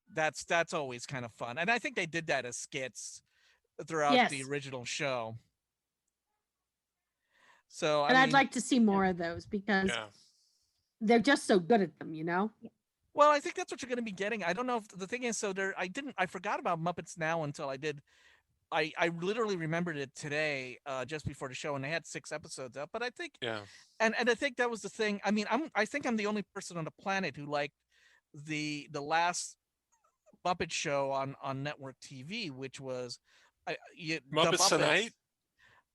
That's always kind of fun, and I think they did that as skits throughout the Yes. original show. So And I I'd mean, like to see more of those because Yeah. they're just so good at them, well, I think that's what you're going to be getting. I don't know if the thing is, so I forgot about Muppets Now until I did. I literally remembered it today, just before the show, and they had 6 episodes up. But I think, Yeah. and I think that was the thing. I mean, I think I'm the only person on the planet who liked the last Muppet show on network TV, which was the Muppets Tonight?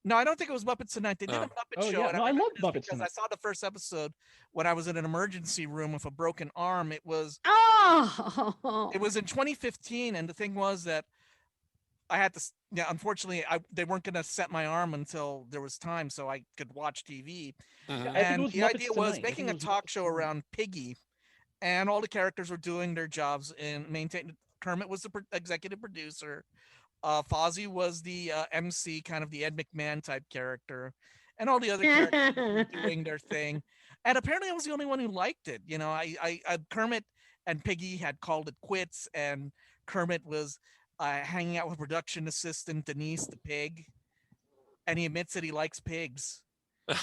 No, I don't think it was Muppets Tonight. They did a Oh. Muppet Oh, show. yeah. And No, I remember love this Muppets because I Tonight. saw the first episode when I was in an emergency room with a broken arm. It was Oh, in 2015, and the thing was that I had to. Yeah, unfortunately, they weren't going to set my arm until there was time, so I could watch TV. Mhm. I think it And was the Muppets idea was Tonight. I making think a it was talk Muppets show Tonight. around Piggy, and all the characters were doing their jobs in maintaining. Kermit was the executive producer. Fozzie was the MC, kind of the Ed McMahon type character, and all the other characters were doing their thing. And apparently, I was the only one who liked it. I Kermit and Piggy had called it quits, and Kermit was hanging out with production assistant Denise the pig, and he admits that he likes pigs.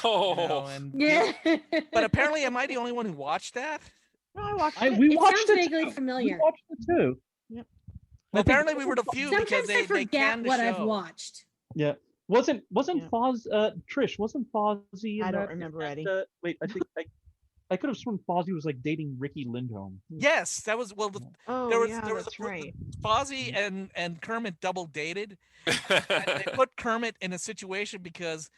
Oh, And Yeah. but apparently, am I the only one who watched that? No, I watched it. We It watched sounds it vaguely too. familiar. We watched it too. Yep. Well, apparently, we were the few because Sometimes I they forget canned the what show. I've watched. Yeah. Wasn't Yeah. Trish, wasn't Fozzie in I don't that- remember, that, Eddie. Wait, I think I could have sworn Fozzie was like dating Ricky Lindholm. Yes, that was Oh, there was yeah, there was that's right. Fozzie and Kermit double dated. And they put Kermit in a situation because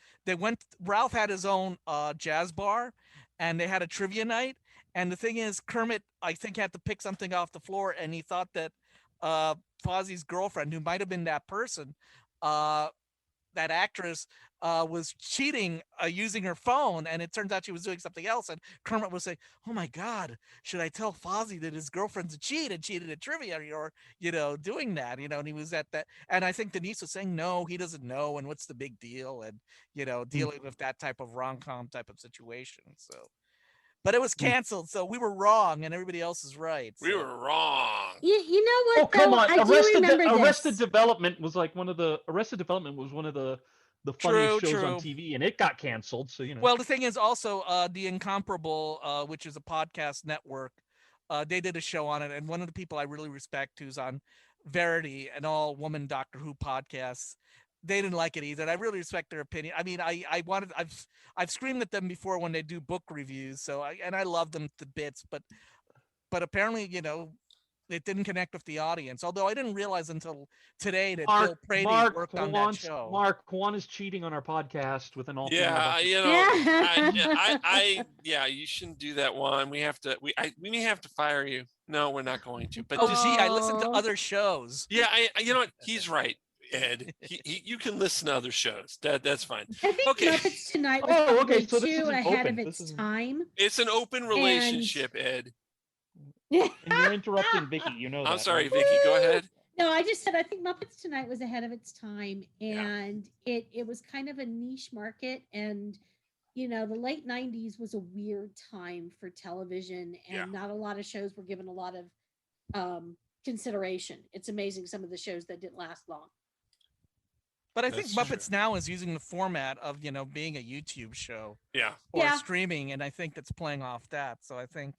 Ralph had his own jazz bar, and they had a trivia night. And the thing is, Kermit, I think, had to pick something off the floor, and he thought that Fozzie's girlfriend, who might have been that person, that actress, was cheating using her phone, and it turns out she was doing something else. And Kermit was saying, "Oh my God, should I tell Fozzie that his girlfriend's a cheat and cheated at trivia, or doing that?" And he was at that. And I think Denise was saying, "No, he doesn't know, and what's the big deal?" And dealing with that type of rom-com type of situation. So. But it was canceled, so we were wrong, and everybody else is right. we were wrong. You know what? Oh come though? on! I do remember Arrested this. Development was like one of the funniest shows on True. TV, and it got canceled. So Well, the thing is also The Incomparable, which is a podcast network, they did a show on it, and one of the people I really respect, who's on Verity, an all-woman Doctor Who podcast, they didn't like it either. And I really respect their opinion. I mean, I've screamed at them before when they do book reviews, and I love them to bits, but apparently, it didn't connect with the audience. Although I didn't realize until today that Bill Prady worked on that show. Mark Juan is cheating on our podcast with an alternate. Yeah, you shouldn't do that one. We may have to fire you. No, we're not going to. But see, I listened to other shows. Yeah, you know what? He's right, Ed. You can listen to other shows. That's fine. I think Okay. Muppets Tonight was probably so this too isn't ahead open. of This its isn't- time. It's an open relationship, Ed. And you're interrupting Vicky. You know that. I'm sorry, right? Vicky. Go ahead. No, I just said I think Muppets Tonight was ahead of its time, and it was kind of a niche market, and the late 90s was a weird time for television, and not a lot of shows were given a lot of consideration. It's amazing some of the shows that didn't last long. But I think That's Muppets true. now is using the format of being a YouTube show Yeah. or Yeah. streaming, and I think that's playing off that. So I think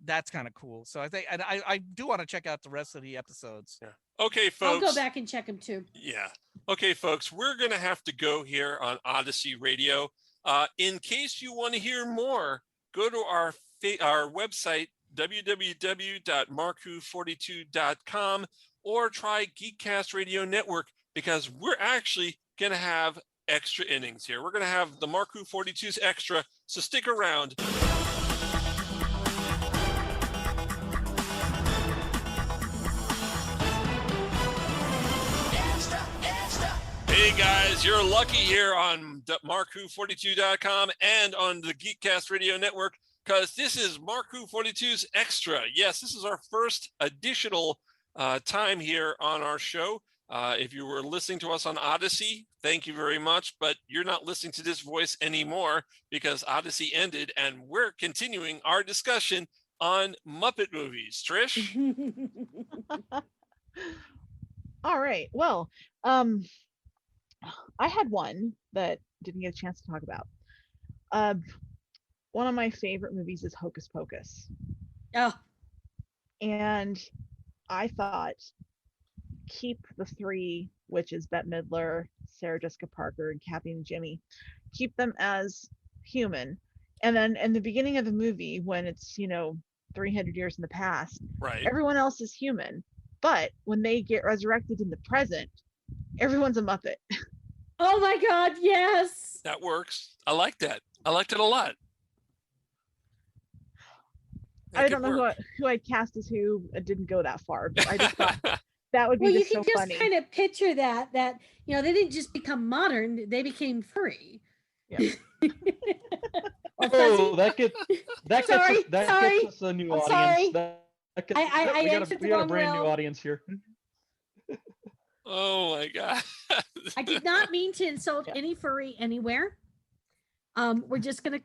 that's kind of cool. So I think, and I do want to check out the rest of the episodes. Yeah. Okay, I'll folks. go back and check them too. Yeah. Okay, folks, we're going to have to go here on Odyssey Radio. In case you want to hear more, go to our website, www.marku42.com, or try Geekcast Radio Network, because we're actually going to have extra innings here. We're going to have the Marku 42's extra, so stick around. Hey guys, you're lucky here on Marku42.com and on the Geekcast Radio Network, because this is Marku 42's Extra. Yes, this is our first additional time here on our show. If you were listening to us on Odyssey, thank you very much, but you're not listening to this voice anymore because Odyssey ended, and we're continuing our discussion on Muppet movies. Trish? All right. Well, I had one that didn't get a chance to talk about. One of my favorite movies is Hocus Pocus. Oh, And I thought, keep the three witches, Bette Midler, Sarah Jessica Parker, and Kathy and Jimmy, keep them as human. And then in the beginning of the movie, when it's, 300 years in the past, Right. everyone else is human. But when they get resurrected in the present, everyone's a Muppet. oh my God, yes. That works. I like that. I liked it a lot. I don't know who I'd cast as who. It didn't go that far, but I just thought that would be Well, you just can so just funny. kind of picture that they didn't just become modern, they became free. Yeah. Or Oh, fuzzy. that gets Sorry, that sorry. gets us a new I'm audience. sorry. That gets, I we entered the got a wrong brand new realm. audience here. Oh my God. I did not mean to insult Yeah. any furry anywhere. We're just going to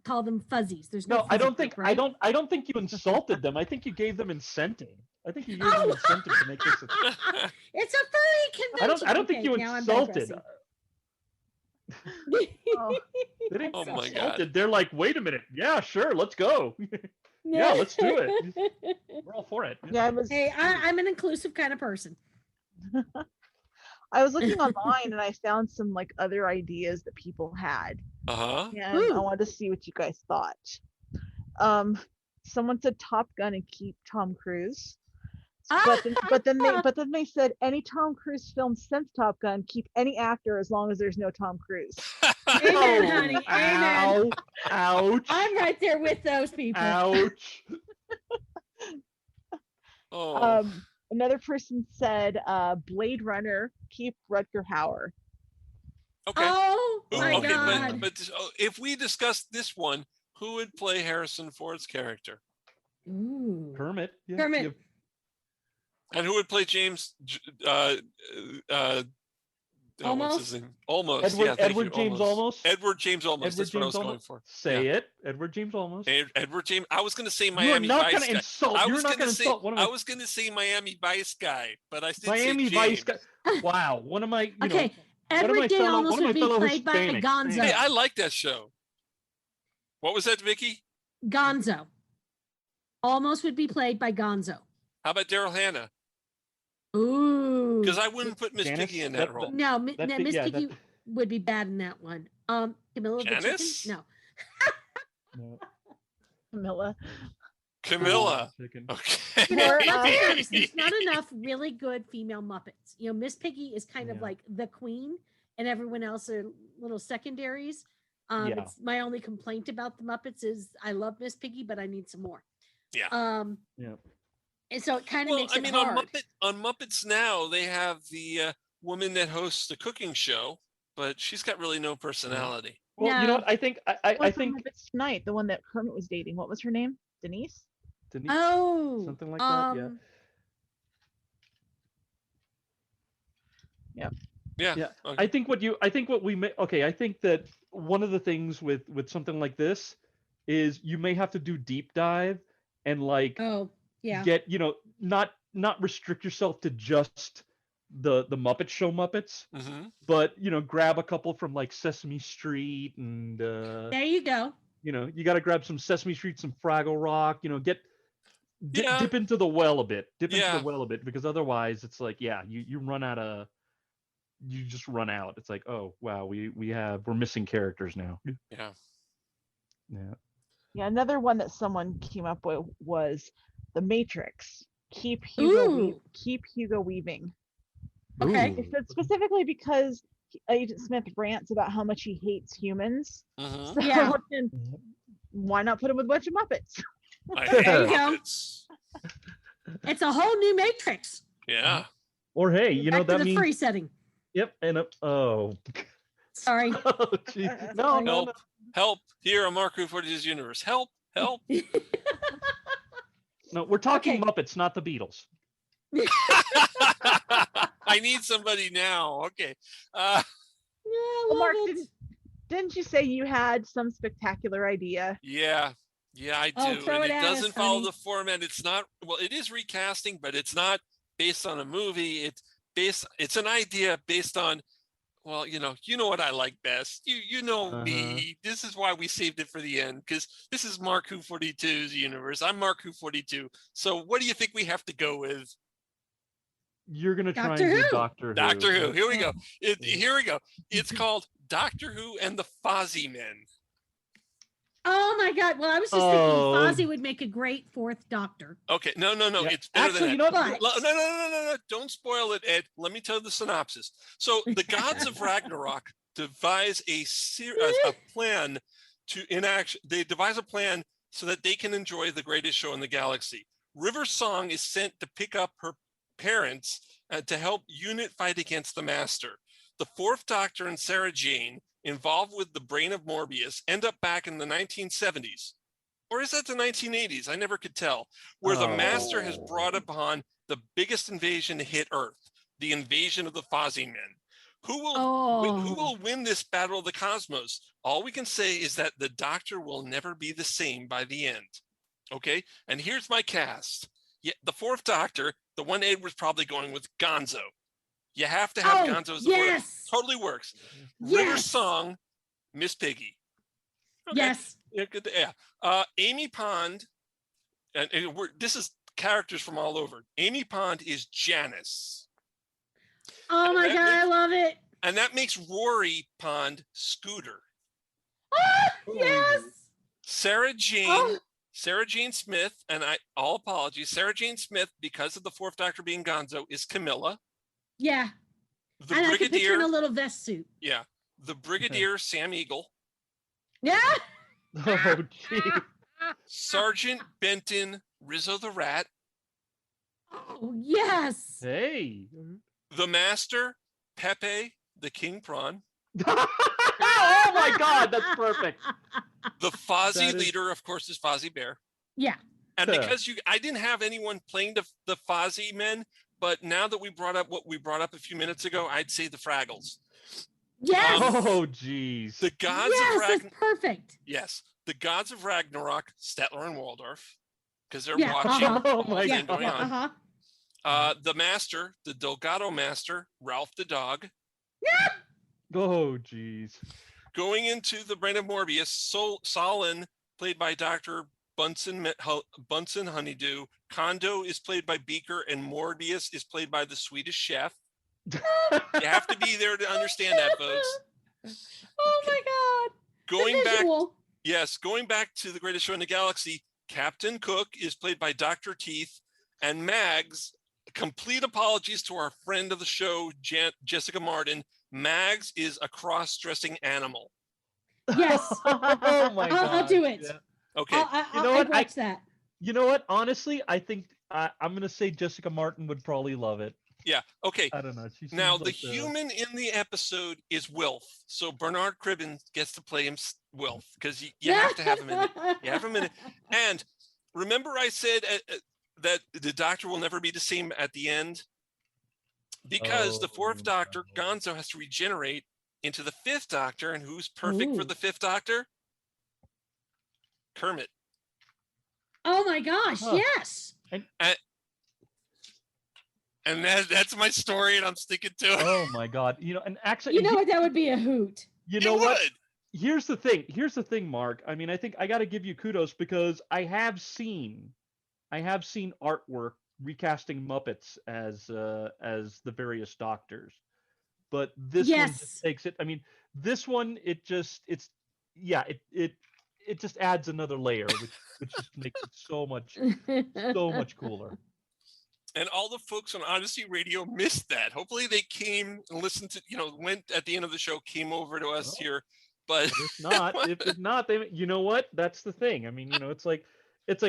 call them fuzzies. There's No, I don't think right? I don't think you insulted them. I think you gave them incentive. I think you gave them incentive to make this. It's a furry convention. I don't think you insulted. Oh. They didn't Oh my insulted. God. They're like, wait a minute. Yeah, sure, let's go. Yeah, let's do it. We're all for it. Yeah, I'm an inclusive kind of person. I was looking online and I found some like other ideas that people had. Uh-huh. And I wanted to see what you guys thought. Someone said Top Gun and keep Tom Cruise. But then they said any Tom Cruise film since Top Gun, keep any actor as long as there's no Tom Cruise. Amen, honey. Amen. Ouch. I'm right there with those people. Ouch. Oh. Another person said Blade Runner, keep Rutger Hauer. Okay. Oh my okay, God. but if we discuss this one, who would play Harrison Ford's character? Ooh. Kermit. Yeah, Kermit. And who would play James? What's his name? Almost. Edward James Olmos. Edward James Olmos. That's what I was going for. Say it. Edward James Olmos. Edward James. I was going to say You're Miami not Vice going to guy. insult. You're not going to insult one of my... I was going to say Miami Vice guy, but I did Miami say Vice James. guy. Wow. One of my. Okay. Edward James Olmos would be played by Gonzo. Hey, I like that show. What was that, Vicky? Gonzo. Almost would be played by Gonzo. How about Daryl Hannah? Ooh. Because I wouldn't put Miss Piggy in that role. No, Miss Piggy would be bad in that one. Camilla Janice? the chicken? No. Camilla. Okay. You know, let's be honest, there's not enough really good female Muppets. You know, Miss Piggy is kind of like the queen, and everyone else are little secondaries. It's my only complaint about the Muppets is I love Miss Piggy, but I need some more. Yeah. And so it kind of makes it hard. On Muppets now, they have the woman that hosts the cooking show, but she's got really no personality. Well, you know what? I think I think Muppets Tonight, the one that Kermit was dating. What was her name? Denise. Oh, something like that. Yeah. Okay. I think that one of the things with something like this is you may have to do deep dive and get, not restrict yourself to just the Muppet Show Muppets, but grab a couple from like Sesame Street and there you go. You got to grab some Sesame Street, some Fraggle Rock, dip into the well a bit, because otherwise it's like, you run out of, you just run out. It's like, oh wow, we're missing characters now. Yeah, another one that someone came up with was The Matrix. Keep Hugo Weaving. Okay. They said specifically because Agent Smith rants about how much he hates humans. So why not put him with a bunch of Muppets? There you go. It's a whole new Matrix. Yeah. Or hey, Back that to the means free setting. Yep. And Sorry. Oh, geez. No. Help here on Mark 42's Universe. Help. No, we're talking Muppets, not the Beatles. I need somebody now. Okay. Well, Mark, didn't you say you had some spectacular idea? Yeah, I do. Throw and it it at doesn't us, follow honey. the format. It's not, it is recasting, but it's not based on a movie. It's an idea based on, well, you know what I like best. You know me. This is why we saved it for the end, because this is Mark 42's universe. I'm Mark 42. So what do you think we have to go with? You're gonna try Doctor and do Who. Doctor Who. Here we go. Here we go. It's called Doctor Who and the Fozzie Men. Oh my God. Well, I was just thinking Fozzie would make a great fourth Doctor. Okay. No. Yeah. It's better Actually, than that. But- No. Don't spoil it, Ed. Let me tell the synopsis. So the gods of Ragnarok devise a plan to enact. They devise a plan so that they can enjoy the greatest show in the galaxy. River Song is sent to pick up her parents to help UNIT fight against the Master. The Fourth Doctor and Sarah Jane, involved with the brain of Morbius, end up back in the 1970s. Or is that the 1980s? I never could tell. Where the Master has brought upon the biggest invasion to hit Earth, the invasion of the Fozzie Men. Who will who Oh. will win this battle of the cosmos? All we can say is that the Doctor will never be the same by the end. Okay, and here's my cast. Yeah, the fourth Doctor, the one Ed was probably going with, Gonzo. You have to have Gonzo as the yes. fourth. Totally works. Yes. River Song, Miss Piggy. Okay. Yes. Yeah, good. Yeah. Amy Pond, and this is characters from all over. Amy Pond is Janice. Oh And my that God, I makes- love it. And that makes Rory Pond Scooter. Ah, yes. Sarah Jane. Oh. Sarah Jane Smith, and all apologies, Sarah Jane Smith, because of the fourth Doctor being Gonzo, is Camilla. Yeah. The And I can picture in Brigadier, a little vest suit. yeah, the Brigadier Sam Eagle, Yeah. Oh, gee. Sergeant Benton Rizzo the Rat, Oh, yes. Hey. the Master Pepe the King Prawn, Oh my God, that's perfect. the Fozzie That is- leader, of course, is Fozzie Bear. Yeah. And Yeah. because I didn't have anyone playing the Fozzie men, but now that we brought up what we brought up a few minutes ago, I'd say the Fraggles. Yes. Oh, geez. The gods of Yes, Ragnarok. that's perfect. Yes, the gods of Ragnarok, Stetler and Waldorf, because they're Yeah, watching uh-huh. Oh my all Yeah. that going on. Uh-huh. The master, the Delgado master, Ralph the dog. Oh, geez. Going into the brain of Morbius, Solon, played by Dr. Bunsen Honeydew. Kondo is played by Beaker, and Morbius is played by the Swedish chef. You have to be there to understand that, folks. Oh my God. Going The back, visual. yes, going back to the greatest show in the galaxy, Captain Cook is played by Dr. Teeth, and Mags, complete apologies to our friend of the show, Jessica Martin. Mags is a cross-dressing animal. Yes. Oh my God. I'll do it. Yeah. Okay, You know I'd what? watch that. You know what? Honestly, I think I'm gonna say Jessica Martin would probably love it. yeah, okay. I don't know. She seems Now, the like human in the episode is Wilf. So Bernard Cribbin gets to play him Wilf, because you have to have him in it. You have him in it. And remember I said that the Doctor will never be the same at the end? Because the fourth Oh, Doctor, no. Gonzo, has to regenerate into the fifth Doctor. And who's perfect for Ooh. the fifth Doctor? Kermit. Oh my gosh, Huh. yes. And that's my story, and I'm sticking to it. Oh my God. You know, and actually, You know what? That would be a hoot. you It know what? would. Here's the thing. Here's the thing, Mark. I mean, I think I got to give you kudos because I have seen artwork recasting Muppets as the various Doctors, but this one Yes. just takes it. I mean, this one it just adds another layer, which just makes it so much cooler. And all the folks on Odyssey Radio missed that. Hopefully they came and listened to, went at the end of the show, came over to us Well, here. But If not, they, you know what? That's the thing. I mean, it's like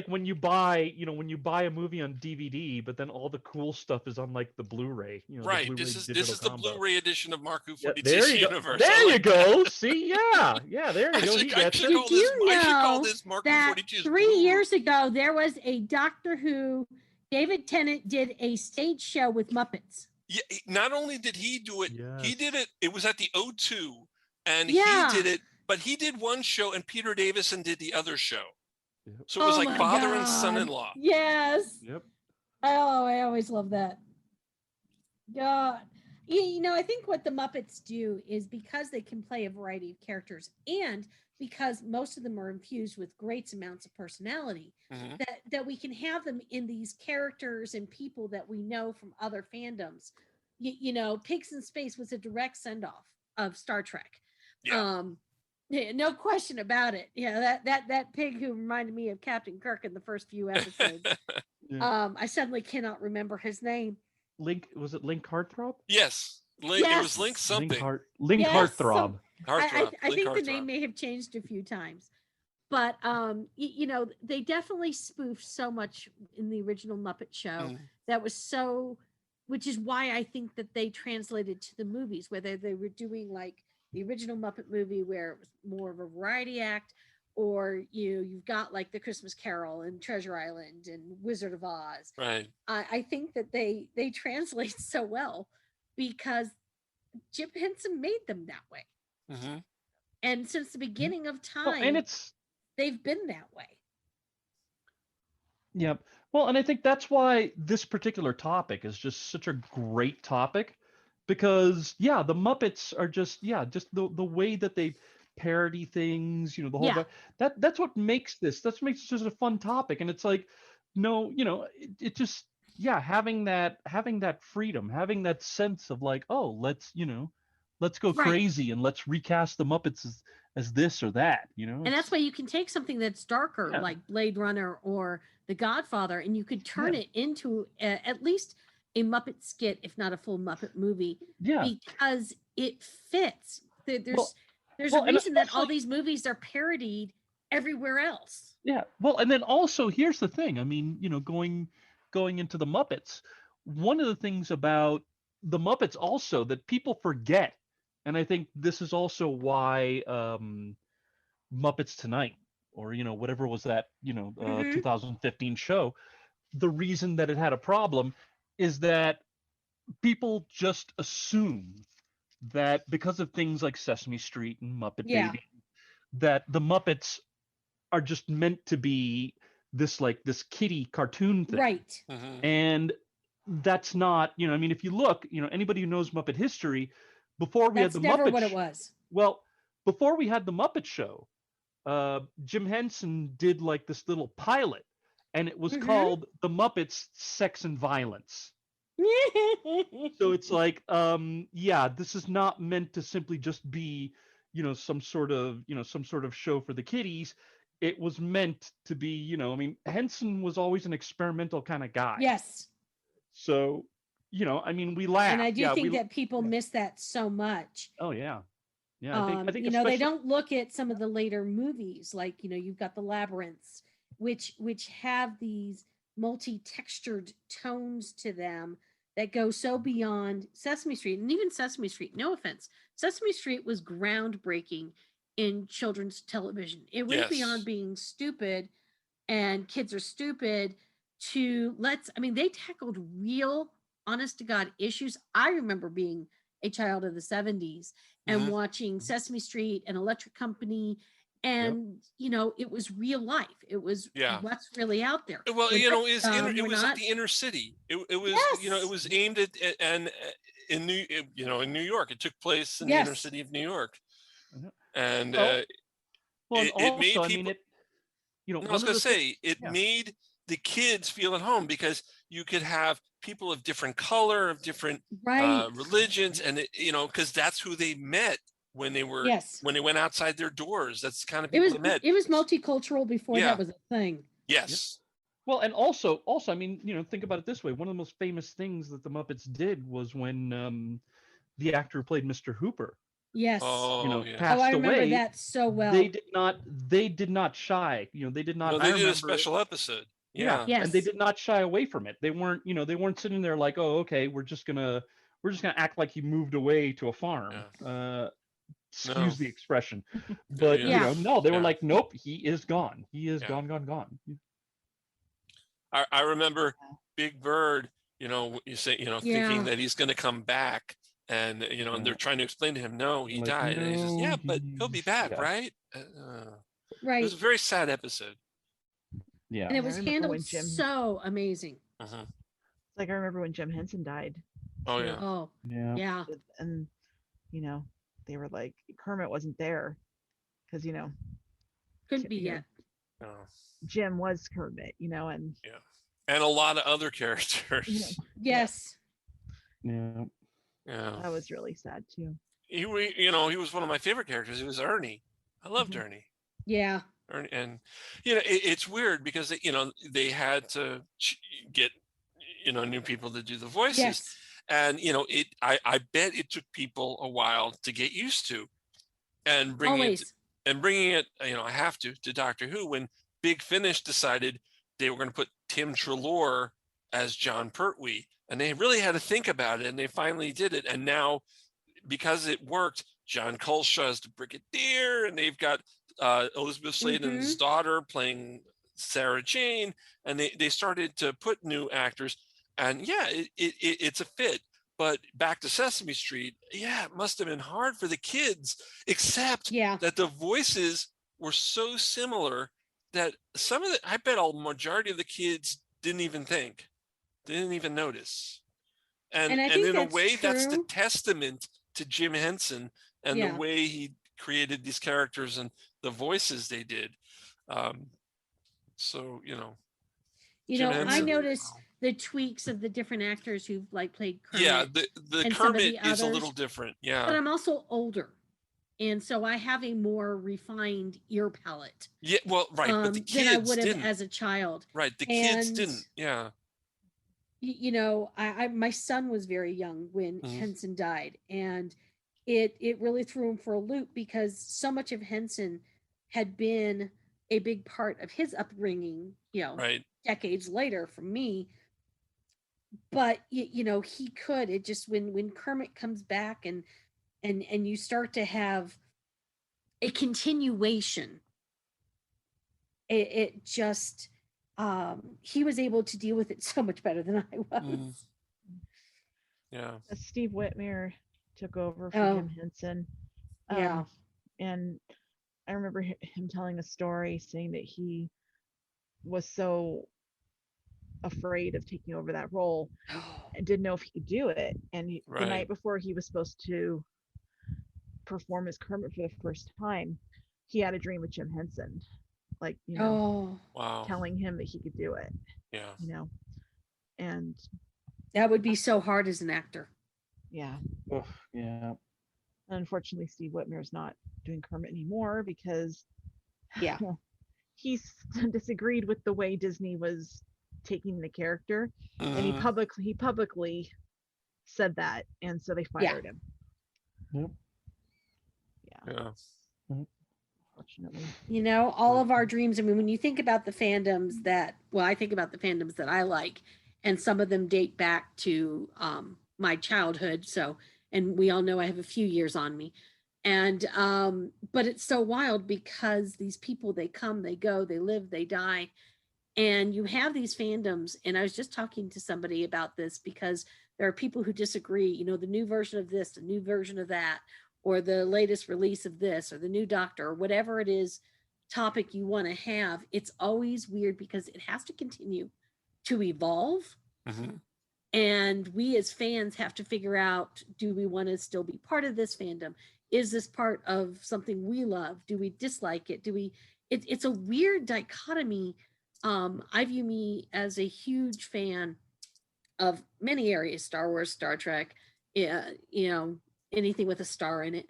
when you buy a movie on DVD, but then all the cool stuff is on like the Blu-ray. The right, Blu-ray this is digital the combo. Blu-ray edition of Mark Who Yeah, 42's there you go. Universe. There I you like go. See, yeah, there you I go. He should, I gets should it. call this, Did you I should call know this Mark Who that 42's 3 Blu-ray. years ago there was a Doctor Who, David Tennant did a stage show with Muppets. Yeah, not only did he do it, he Yes. did it. It was at the O2, and Yeah. he did it. But he did one show, and Peter Davison did the other show. Yep. So it was Oh like my father and God. son-in-law. Yes. Yep. Oh, I always love that. God. I think what the Muppets do is because they can play a variety of characters and because most of them are infused with great amounts of personality, Mhm. that we can have them in these characters and people that we know from other fandoms. Pigs in Space was a direct send-off of Star Trek. Yeah. Yeah, no question about it. Yeah, that pig who reminded me of Captain Kirk in the first few episodes. Yeah. I suddenly cannot remember his name. Was it Link Heartthrob? Yes, Link. It was Yes. Link something. Link Yes, Heartthrob. Heartthrob. I Link think the Heartthrob. name may have changed a few times, but they definitely spoofed so much in the original Muppet Show Mhm. that was so, which is why I think that they translated to the movies, whether they were doing like the original Muppet movie where it was more of a variety act, or you've got like the Christmas Carol and Treasure Island and Wizard of Oz. Right. I think that they translate so well because Jim Henson made them that way. Mm-hmm. And since the beginning of time, Well, and they've been that way. Yeah. Well, and I think that's why this particular topic is just such a great topic, because the Muppets are just the way that they parody things, the whole that's what makes this just a fun topic. And it's like, no, it just having that freedom, having that sense of like, oh, let's go crazy and let's recast the Muppets as this or that, And that's why you can take something that's darker, like Blade Runner or The Godfather, and you could turn it into at least a Muppet skit, if not a full Muppet movie, because it fits. There's a reason that all these movies are parodied everywhere else. Yeah. Well, and then also here's the thing. I mean, going into the Muppets, one of the things about the Muppets also that people forget, and I think this is also why Muppets Tonight, or whatever was that 2015 show, the reason that it had a problem is that people just assume that because of things like Sesame Street and Muppet Baby, that the Muppets are just meant to be this kiddie cartoon thing, right? And that's not, I mean, if you look, anybody who knows Muppet history, before we had the never Muppet what it was. Well, before we had the Muppet Show, Jim Henson did like this little pilot, and it was called The Muppets Sex and Violence. So it's like, this is not meant to simply just be, some sort of show for the kiddies. It was meant to be, I mean, Henson was always an experimental kind of guy. Yes. So, I mean, we laugh. And I do think that people miss that so much. Oh, yeah. Yeah, I think they don't look at some of the later movies, like, you've got the Labyrinths, which have these multi-textured tones to them that go so beyond Sesame Street. And even Sesame Street, no offense, Sesame Street was groundbreaking in children's television. It went beyond being stupid and kids are stupid to they tackled real, honest to God issues. I remember being a child of the 70s and watching Sesame Street and Electric Company, and it was real life. It was what's really out there. Well, it was at the inner city. It was it was aimed at and in New York. It took place in the inner city of New York, and it made people. I was going to say it made the kids feel at home, because you could have people of different color, of different religions, and because that's who they met when they were when they went outside their doors. That's the kind of people they met. It was multicultural before that was a thing. Yes. Yep. Well, and also, I mean, think about it this way. One of the most famous things that the Muppets did was when the actor who played Mr. Hooper, passed I remember away. That so well. They did not shy. They did not. No, they did a special episode. Yeah. Yes. And they did not shy away from it. They weren't sitting there like, oh, okay, we're just gonna act like he moved away to a farm. Excuse the expression. But no, they were like, nope, he is gone. He is gone. I remember Big Bird, thinking that he's gonna come back, and and they're trying to explain to him, no, he died. And he says, but he'll be back, right? Right. It was a very sad episode. Yeah. And it was handled so amazing. Like, I remember when Jim Henson died. Oh, yeah. Oh, yeah. And, they were like, Kermit wasn't there because, couldn't be yet. No. Jim was Kermit, and. Yeah. And a lot of other characters. Yes. Yeah. Yeah. That was really sad, too. He was one of my favorite characters. He was Ernie. I loved Ernie. Yeah. And it's weird because they had to get new people to do the voices, and I bet it took people a while to get used to, and bringing it I have to Doctor Who, when Big Finish decided they were going to put Tim Treloar as John Pertwee, and they really had to think about it, and they finally did it, and now because it worked, John Colshaw is the Brigadier, and they've got Elizabeth Sladen's daughter playing Sarah Jane, and they started to put new actors, and it's a fit. But Back to Sesame Street, yeah, it must have been hard for the kids, except that the voices were so similar that I bet a majority of the kids didn't even notice. And in a way, that's the testament to Jim Henson and the way he created these characters and the voices they did. So, Jim Henson, I noticed the tweaks of the different actors who've played Kermit. Yeah, the Kermit is a little different. Yeah. But I'm also older. And so I have a more refined ear palette. Yeah, well, right. But the kids than I would have didn't. As a child. Right. The kids didn't. Yeah. My son was very young when Henson died, and it really threw him for a loop because so much of Henson had been a big part of his upbringing, decades later from me. But he could, it just, when Kermit comes back and you start to have a continuation, it just, he was able to deal with it so much better than I was. Yeah. Steve Whitmire took over from Jim Henson. And I remember him telling a story saying that he was so afraid of taking over that role and didn't know if he could do it. And the night before he was supposed to perform as Kermit for the first time, he had a dream with Jim Henson, telling him that he could do it. Yeah. And that would be so hard as an actor. Yeah. Oh, yeah. Unfortunately, Steve Whitmire is not doing Kermit anymore because he's disagreed with the way Disney was taking the character, and he publicly said that, and so they fired him. Yep. Yeah. Unfortunately. All of our dreams. I mean, when you think about the fandoms I think about the fandoms that I like, and some of them date back to my childhood. So, and we all know I have a few years on me. And, but it's so wild because these people, they come, they go, they live, they die. And you have these fandoms. And I was just talking to somebody about this because there are people who disagree, the new version of this, the new version of that, or the latest release of this, or the new Doctor, or whatever it is topic you want to have. It's always weird because it has to continue to evolve. And we as fans have to figure out, do we want to still be part of this fandom? Is this part of something we love? Do we dislike it? It's a weird dichotomy. I view me as a huge fan of many areas, Star Wars, Star Trek, anything with a star in it.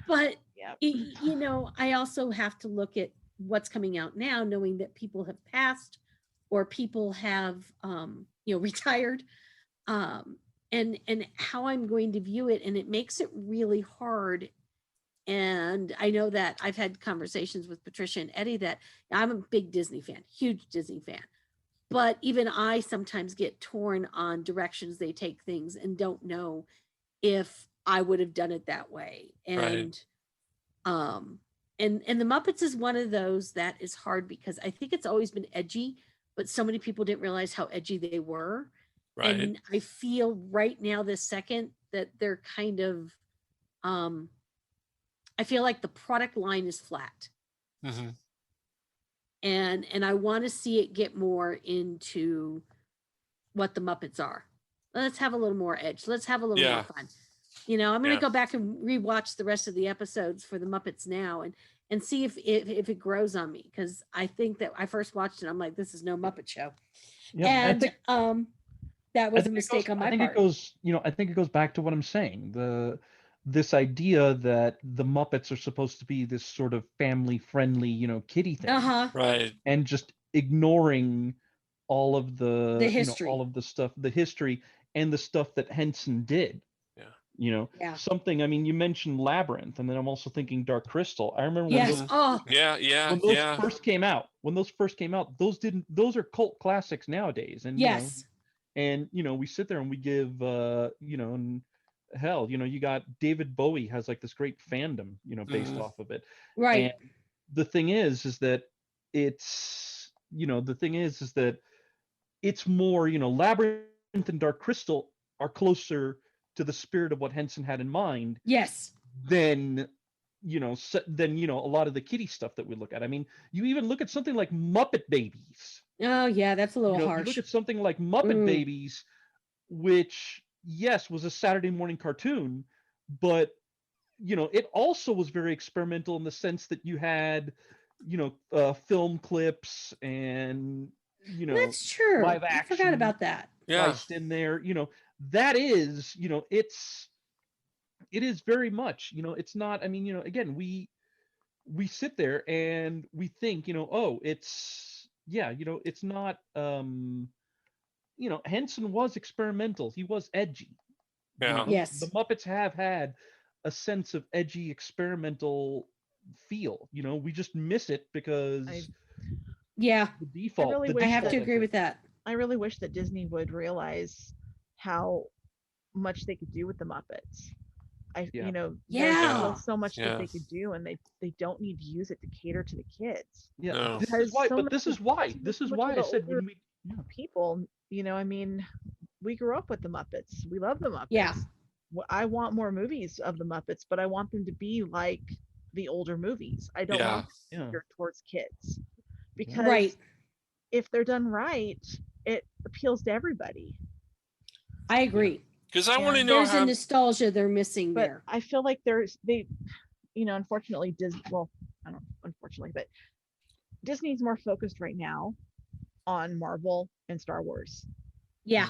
But, I also have to look at what's coming out now, knowing that people have passed or people have, retired, and how I'm going to view it. And it makes it really hard. And I know that I've had conversations with Patricia and Eddie that I'm a big Disney fan, huge Disney fan. But even I sometimes get torn on directions they take things and don't know if I would have done it that way. And and the Muppets is one of those that is hard because I think it's always been edgy, but so many people didn't realize how edgy they were. Right. And I feel right now, this second, that they're kind of, I feel like the product line is flat. And I want to see it get more into what the Muppets are. Let's have a little more edge. Let's have a little more fun. I'm going to go back and rewatch the rest of the episodes for the Muppets now and see if it grows on me. Because I think that I first watched it, I'm like, this is no Muppet show. Yeah, and that was a mistake on my part. I think it goes back to what I'm saying. This idea that the Muppets are supposed to be this sort of family-friendly, kiddie thing, right? And just ignoring all of the history, all of the stuff, the history, and the stuff that Henson did. Something. I mean, you mentioned Labyrinth, and then I'm also thinking Dark Crystal. I remember when those first came out. Those are cult classics nowadays. And we sit there and we give and hell, you got David Bowie has like this great fandom, based off of it. Right. And the thing is that it's it's more, Labyrinth and Dark Crystal are closer to the spirit of what Henson had in mind Yes. than a lot of the kiddie stuff that we look at. I mean, you even look at something like Muppet Babies. Oh yeah, that's a little You harsh. look at something like Muppet Babies, which yes was a Saturday morning cartoon, but it also was very experimental in the sense that you had film clips and That's true. live I action forgot about that. spliced in there. That is it is very much it's not. I mean, again, we sit there and we think it's it's not Henson was experimental, he was edgy. Yeah. Yes. The Muppets have had a sense of edgy experimental feel. We just miss it because Yeah, the default. really the wish I have default, to I agree think. with that. I really wish that Disney would realize how much they could do with the Muppets. Yeah. There's Yeah. still so much that they Yes. could do, and they don't need to use it to cater to the kids. Yeah, No. this Because is why. so But much this of- is why. so This is much why of I the said older when we. people, I mean, we grew up with the Muppets. We love the Muppets. Yeah. I want more movies of the Muppets, but I want them to be like the older movies. I don't Yeah. want them to Yeah. cater towards kids, because Right. if they're done right, it appeals to everybody. I agree. Because I Yeah. want to know There's how. a nostalgia they're missing But there. I feel like unfortunately, I don't unfortunately, but Disney's more focused right now on Marvel and Star Wars. Yeah.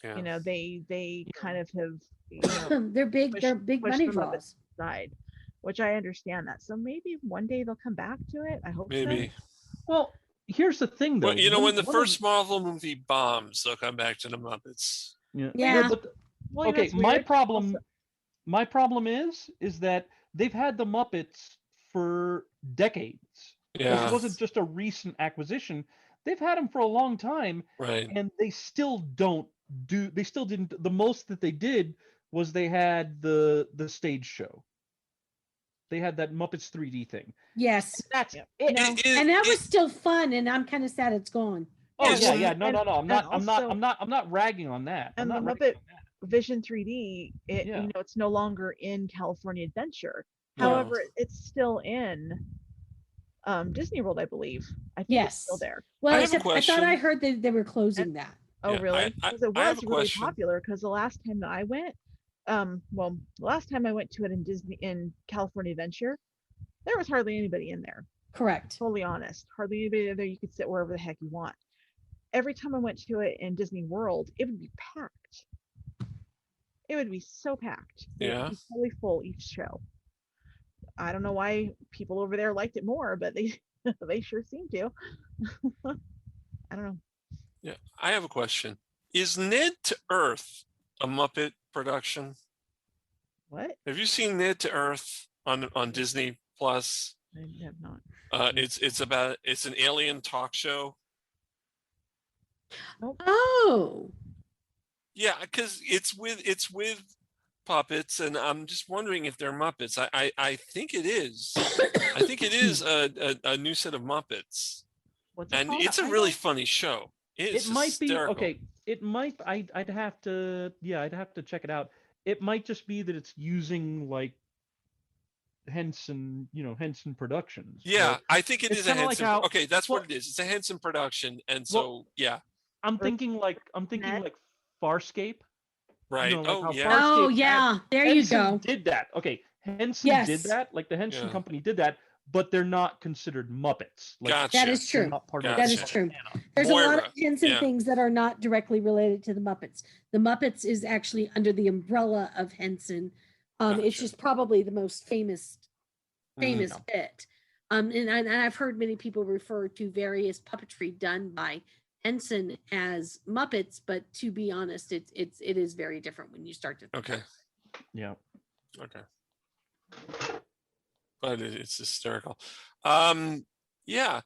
Yeah. They kind of have They're big. push- They're big push money them up draws. side, which I understand that. So maybe one day they'll come back to it. I hope Maybe. so. Well, here's the thing, though. Well, when the One of- first Marvel movie bombs, they'll come back to the Muppets. Yeah. Well, Well, okay, that's my weird. problem. Also- My problem is that they've had the Muppets for decades. Yeah. It wasn't just a recent acquisition. They've had them for a long time, Right. and they still didn't. The most that they did was they had the stage show. They had that Muppets 3D thing. Yes. That's Yep. it. Now- And that was still fun, and I'm kind of sad it's gone. Oh Yes. yeah, yeah. No. And I'm not. also- I'm not ragging on that. I'm and the not ragging Muppet on that. Vision 3D, Yeah. it's no longer in California Adventure. No. However, it's still in Disney World, I believe. I think Yes. it's still there. Well, I have a except I thought question. I heard that they were closing that. Oh, Yeah, really? I- Because it I have was a really question. popular. Because the last time that I went, the last time I went to it in California Adventure, there was hardly anybody in there. Correct. Totally honest, hardly anybody in there. You could sit wherever the heck you want. Every time I went to it in Disney World, it would be packed. It would be so packed. It Yeah. would be totally full each show. I don't know why people over there liked it more, but they they sure seem to. I don't know. Yeah. I have a question. Is Ned to Earth a Muppet production? What? Have you seen Ned to Earth on Disney Plus? I have not. It's an alien talk show. Oh, Yeah, because it's with puppets, and I'm just wondering if they're Muppets. I think it is. I think it is a new set of Muppets, What's it and called? it's a I really don't- funny show. It's It might be hysterical. okay. It might. I'd have to. Yeah, I'd have to check it out. It might just be that it's using like Henson, Henson Productions. Yeah, but I think it it's is a kinda like Henson. how- Okay, that's what well- it is. It's a Henson production, and Well- so yeah, I'm thinking like Net? Farscape. right. like Oh how yeah, Farscape oh had- yeah. There you Henson go. did that. Okay, Henson Yes. did that. Like the Henson Yeah. company did that, but they're not considered Muppets. Like, gotcha. That is they're true. not part Gotcha. of That the is Muppet true. canon. There's a lot Moira, of Henson yeah. things that are not directly related to the Muppets. The Muppets is actually under the umbrella of Henson. It's Gotcha. just probably the most famous Mm. bit. And I've heard many people refer to various puppetry done by Henson as Muppets, but to be honest, it is very different when you start to think Okay, about it. Yeah. okay. But it's hysterical. Yeah.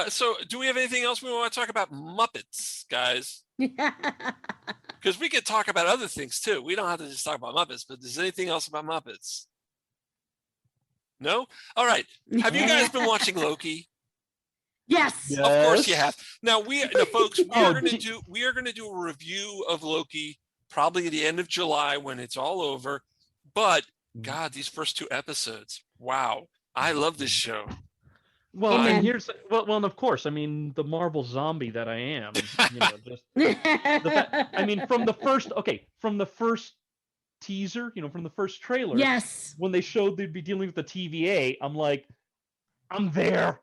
So do we have anything else we want to talk about Muppets, guys? Because we could talk about other things too. We don't have to just talk about Muppets, but is there anything else about Muppets? No? All right. Have you guys been watching Loki? Yes. Of course you have. Now folks, we are going to do a review of Loki probably at the end of July when it's all over. But God, these first 2 episodes, wow. I love this show. Well, Amen. and and of course, I mean, the Marvel zombie that I am, just I mean, from the first teaser, from the first trailer, Yes. when they showed they'd be dealing with the TVA, I'm like, I'm there.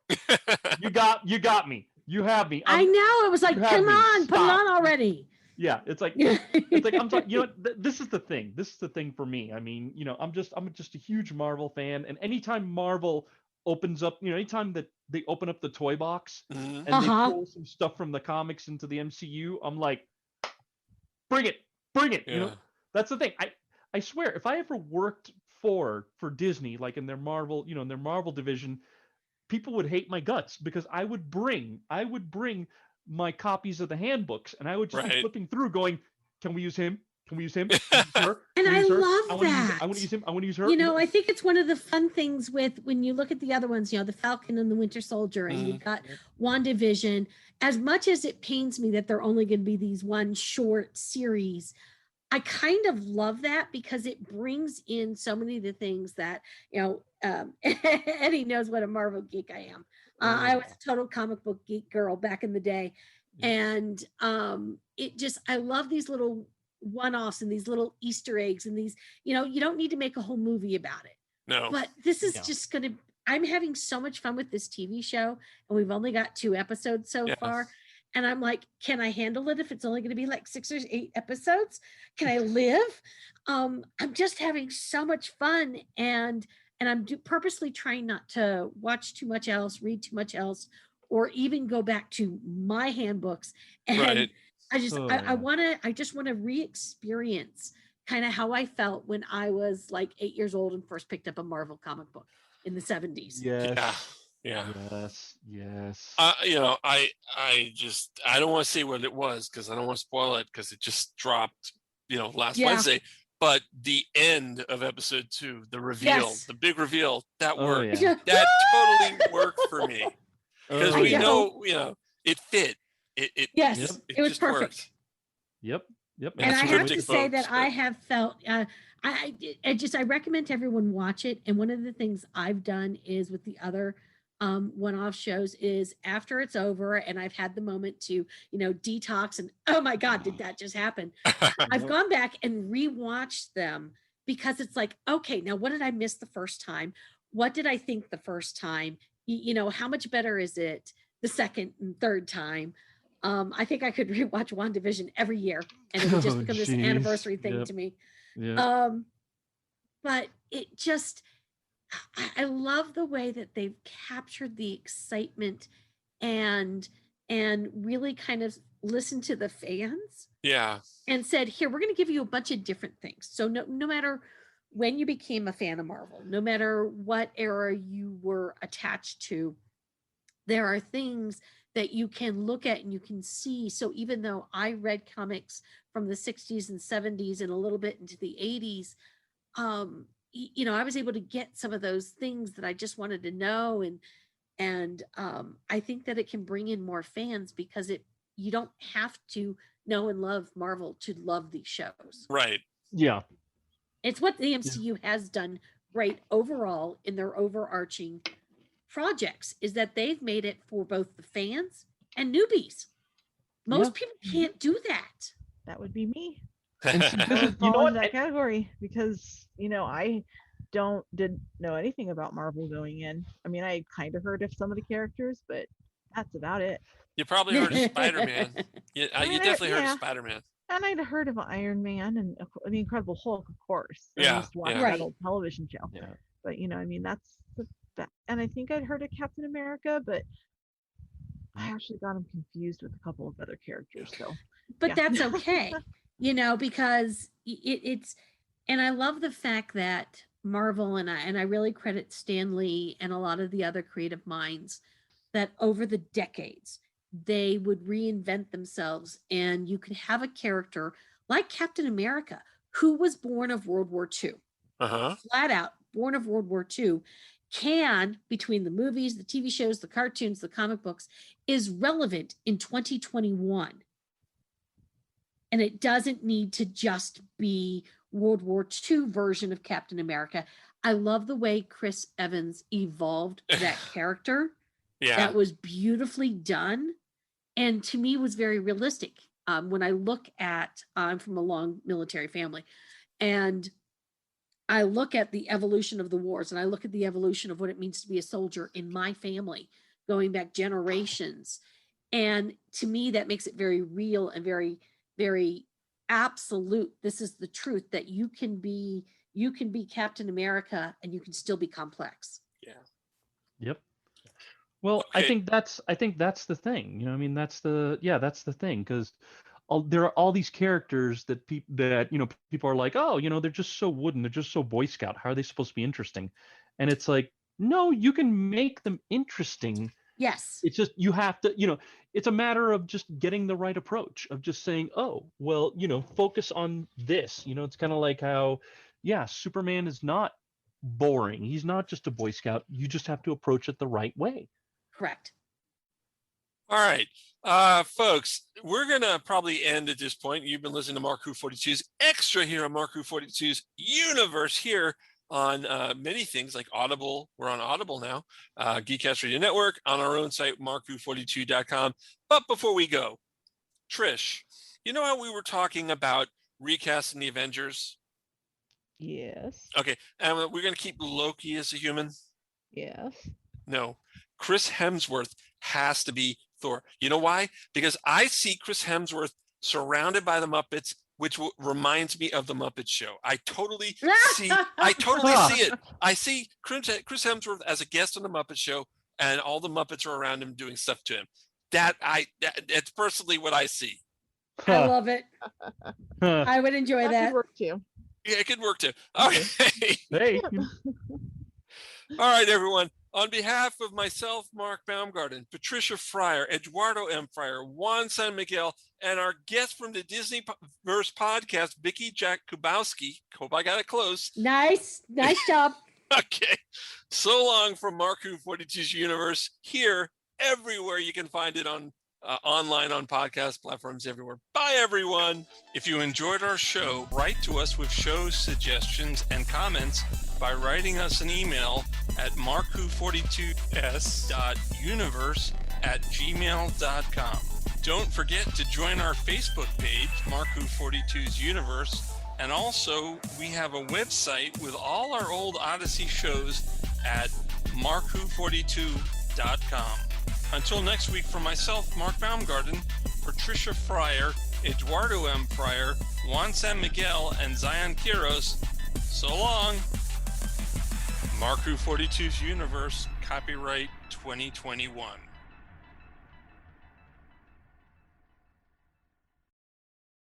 You got me. You have me. I know. It was like, come on, put it on already. Yeah, it's like I'm talking. This is the thing. This is the thing for me. I mean, I'm just a huge Marvel fan, and anytime Marvel opens up, anytime that they open up the toy box and they pull some stuff from the comics into the MCU, I'm like, bring it. Yeah. That's the thing. I swear, if I ever worked for Disney, like in their Marvel, in their Marvel division, people would hate my guts because I would bring my copies of the handbooks and I would just be flipping through going, can we use him? Can we use him? Can we use her? And I love that. I want to use him. I want to use her. I think it's one of the fun things with when you look at the other ones, the Falcon and the Winter Soldier, and you've got WandaVision. As much as it pains me that they're only going to be these one short series, I kind of love that because it brings in so many of the things that, Eddie knows what a Marvel geek I am. I was a total comic book geek girl back in the day. And I love these little one-offs and these little Easter eggs and these, you don't need to make a whole movie about it. No. But this is just going to, I'm having so much fun with this TV show, and we've only got 2 episodes so far. And I'm like, can I handle it if it's only going to be like 6 or 8 episodes? Can I live? I'm just having so much fun, and I'm purposely trying not to watch too much else, read too much else, or even go back to my handbooks. And I just want to re-experience kind of how I felt when I was like 8 years old and first picked up a Marvel comic book in the 70s. Yeah. Yes. I don't want to say what it was because I don't want to spoil it because it just dropped, last Wednesday. But the end of episode 2, the reveal, the big reveal, that worked. That totally worked for me because we know, it fit. It was just perfect. Worked. Yep. And I have to say that I have felt, I recommend everyone watch it. And one of the things I've done is with the other one-off shows is after it's over and I've had the moment to, detox and, oh my God, did that just happen? I've gone back and rewatched them because it's like, okay, now what did I miss the first time? What did I think the first time? How much better is it the second and third time? I think I could rewatch WandaVision every year and it would just become this anniversary thing to me. But it just, I love the way that they've captured the excitement and really kind of listened to the fans. Yeah. And said, here, we're going to give you a bunch of different things. So no matter when you became a fan of Marvel, no matter what era you were attached to, there are things that you can look at and you can see. So even though I read comics from the 60s and 70s and a little bit into the 80s, I was able to get some of those things that I just wanted to know. And I think that it can bring in more fans because you don't have to know and love Marvel to love these shows. Right. Yeah. It's what the MCU has done great overall in their overarching projects is that they've made it for both the fans and newbies. Most people can't do that. That would be me. And fall in that category because I didn't know anything about Marvel going in. I mean, I kind of heard of some of the characters, but that's about it. You probably heard of Spider-Man. You definitely heard of Spider-Man. And I'd heard of Iron Man and the Incredible Hulk, of course. I used to watch that old television show. Yeah. But that's that. And I think I'd heard of Captain America, but I actually got him confused with a couple of other characters. So, but that's okay. Because it's, and I love the fact that Marvel and I really credit Stan Lee and a lot of the other creative minds that over the decades, they would reinvent themselves and you could have a character like Captain America, who was born of World War II, flat out born of World War II, can, between the movies, the TV shows, the cartoons, the comic books, is relevant in 2021. And it doesn't need to just be World War II version of Captain America. I love the way Chris Evans evolved that character. Yeah. That was beautifully done. And to me was very realistic. When I look at, I'm from a long military family, and I look at the evolution of the wars, and I look at the evolution of what it means to be a soldier in my family, going back generations. And to me, that makes it very real and very, very absolute. This is the truth, that you can be Captain America and you can still be complex. Yeah. Yep. Well, Okay. I think that's the thing. You know, I mean, that's the thing, because there are all these characters that people are like, oh, you know, they're just so wooden, they're just so Boy Scout. How are they supposed to be interesting? And it's like, no, you can make them interesting. Yes. It's just, you have to, you know, it's a matter of just getting the right approach, of just saying, oh, well, you know, focus on this. You know, it's kind of like how, yeah, Superman is not boring. He's not just a Boy Scout. You just have to approach it the right way. Correct. All right, folks, we're going to probably end at this point. You've been listening to Mark Who 42's Extra here on Mark Who 42's Universe here on many things like Audible. We're on Audible now, Geekcast Radio Network, on our own site, markwho42.com. But before we go, Trish, you know how we were talking about recasting the Avengers? Yes. Okay, and we're going to keep Loki as a human? Yes. No, Chris Hemsworth has to be Thor. You know why? Because I see Chris Hemsworth surrounded by the Muppets, which reminds me of the Muppet Show. I totally see it. I see Chris Hemsworth as a guest on the Muppet Show, and all the Muppets are around him doing stuff to him. It's personally what I see. I love it. I would enjoy That that. could work too. Yeah, it could work too. Okay. Hey. All right, everyone. On behalf of myself, Mark Baumgarten, Patricia Freyre, Eduardo M. Freyre, Juan Sanmiguel, and our guest from the Disneyverse Podcast, Vicky Jakubowski. Hope I got it close. Nice job. Okay. So long from Mark Who 42's Universe, here, everywhere you can find it on online on podcast platforms everywhere. Bye, everyone. If you enjoyed our show, write to us with show suggestions and comments by writing us an email at markwho42s.universe@gmail.com. Don't forget to join our Facebook page, Mark Who 42's Universe. And also, we have a website with all our old Odyssey shows at markwho42.com. Until next week, for myself, Mark Baumgarten, Patricia Freyre, Eduardo M. Freyre, Juan Sanmiguel, and Zion Quiros, so long. Mark Who 42's Universe, copyright 2021.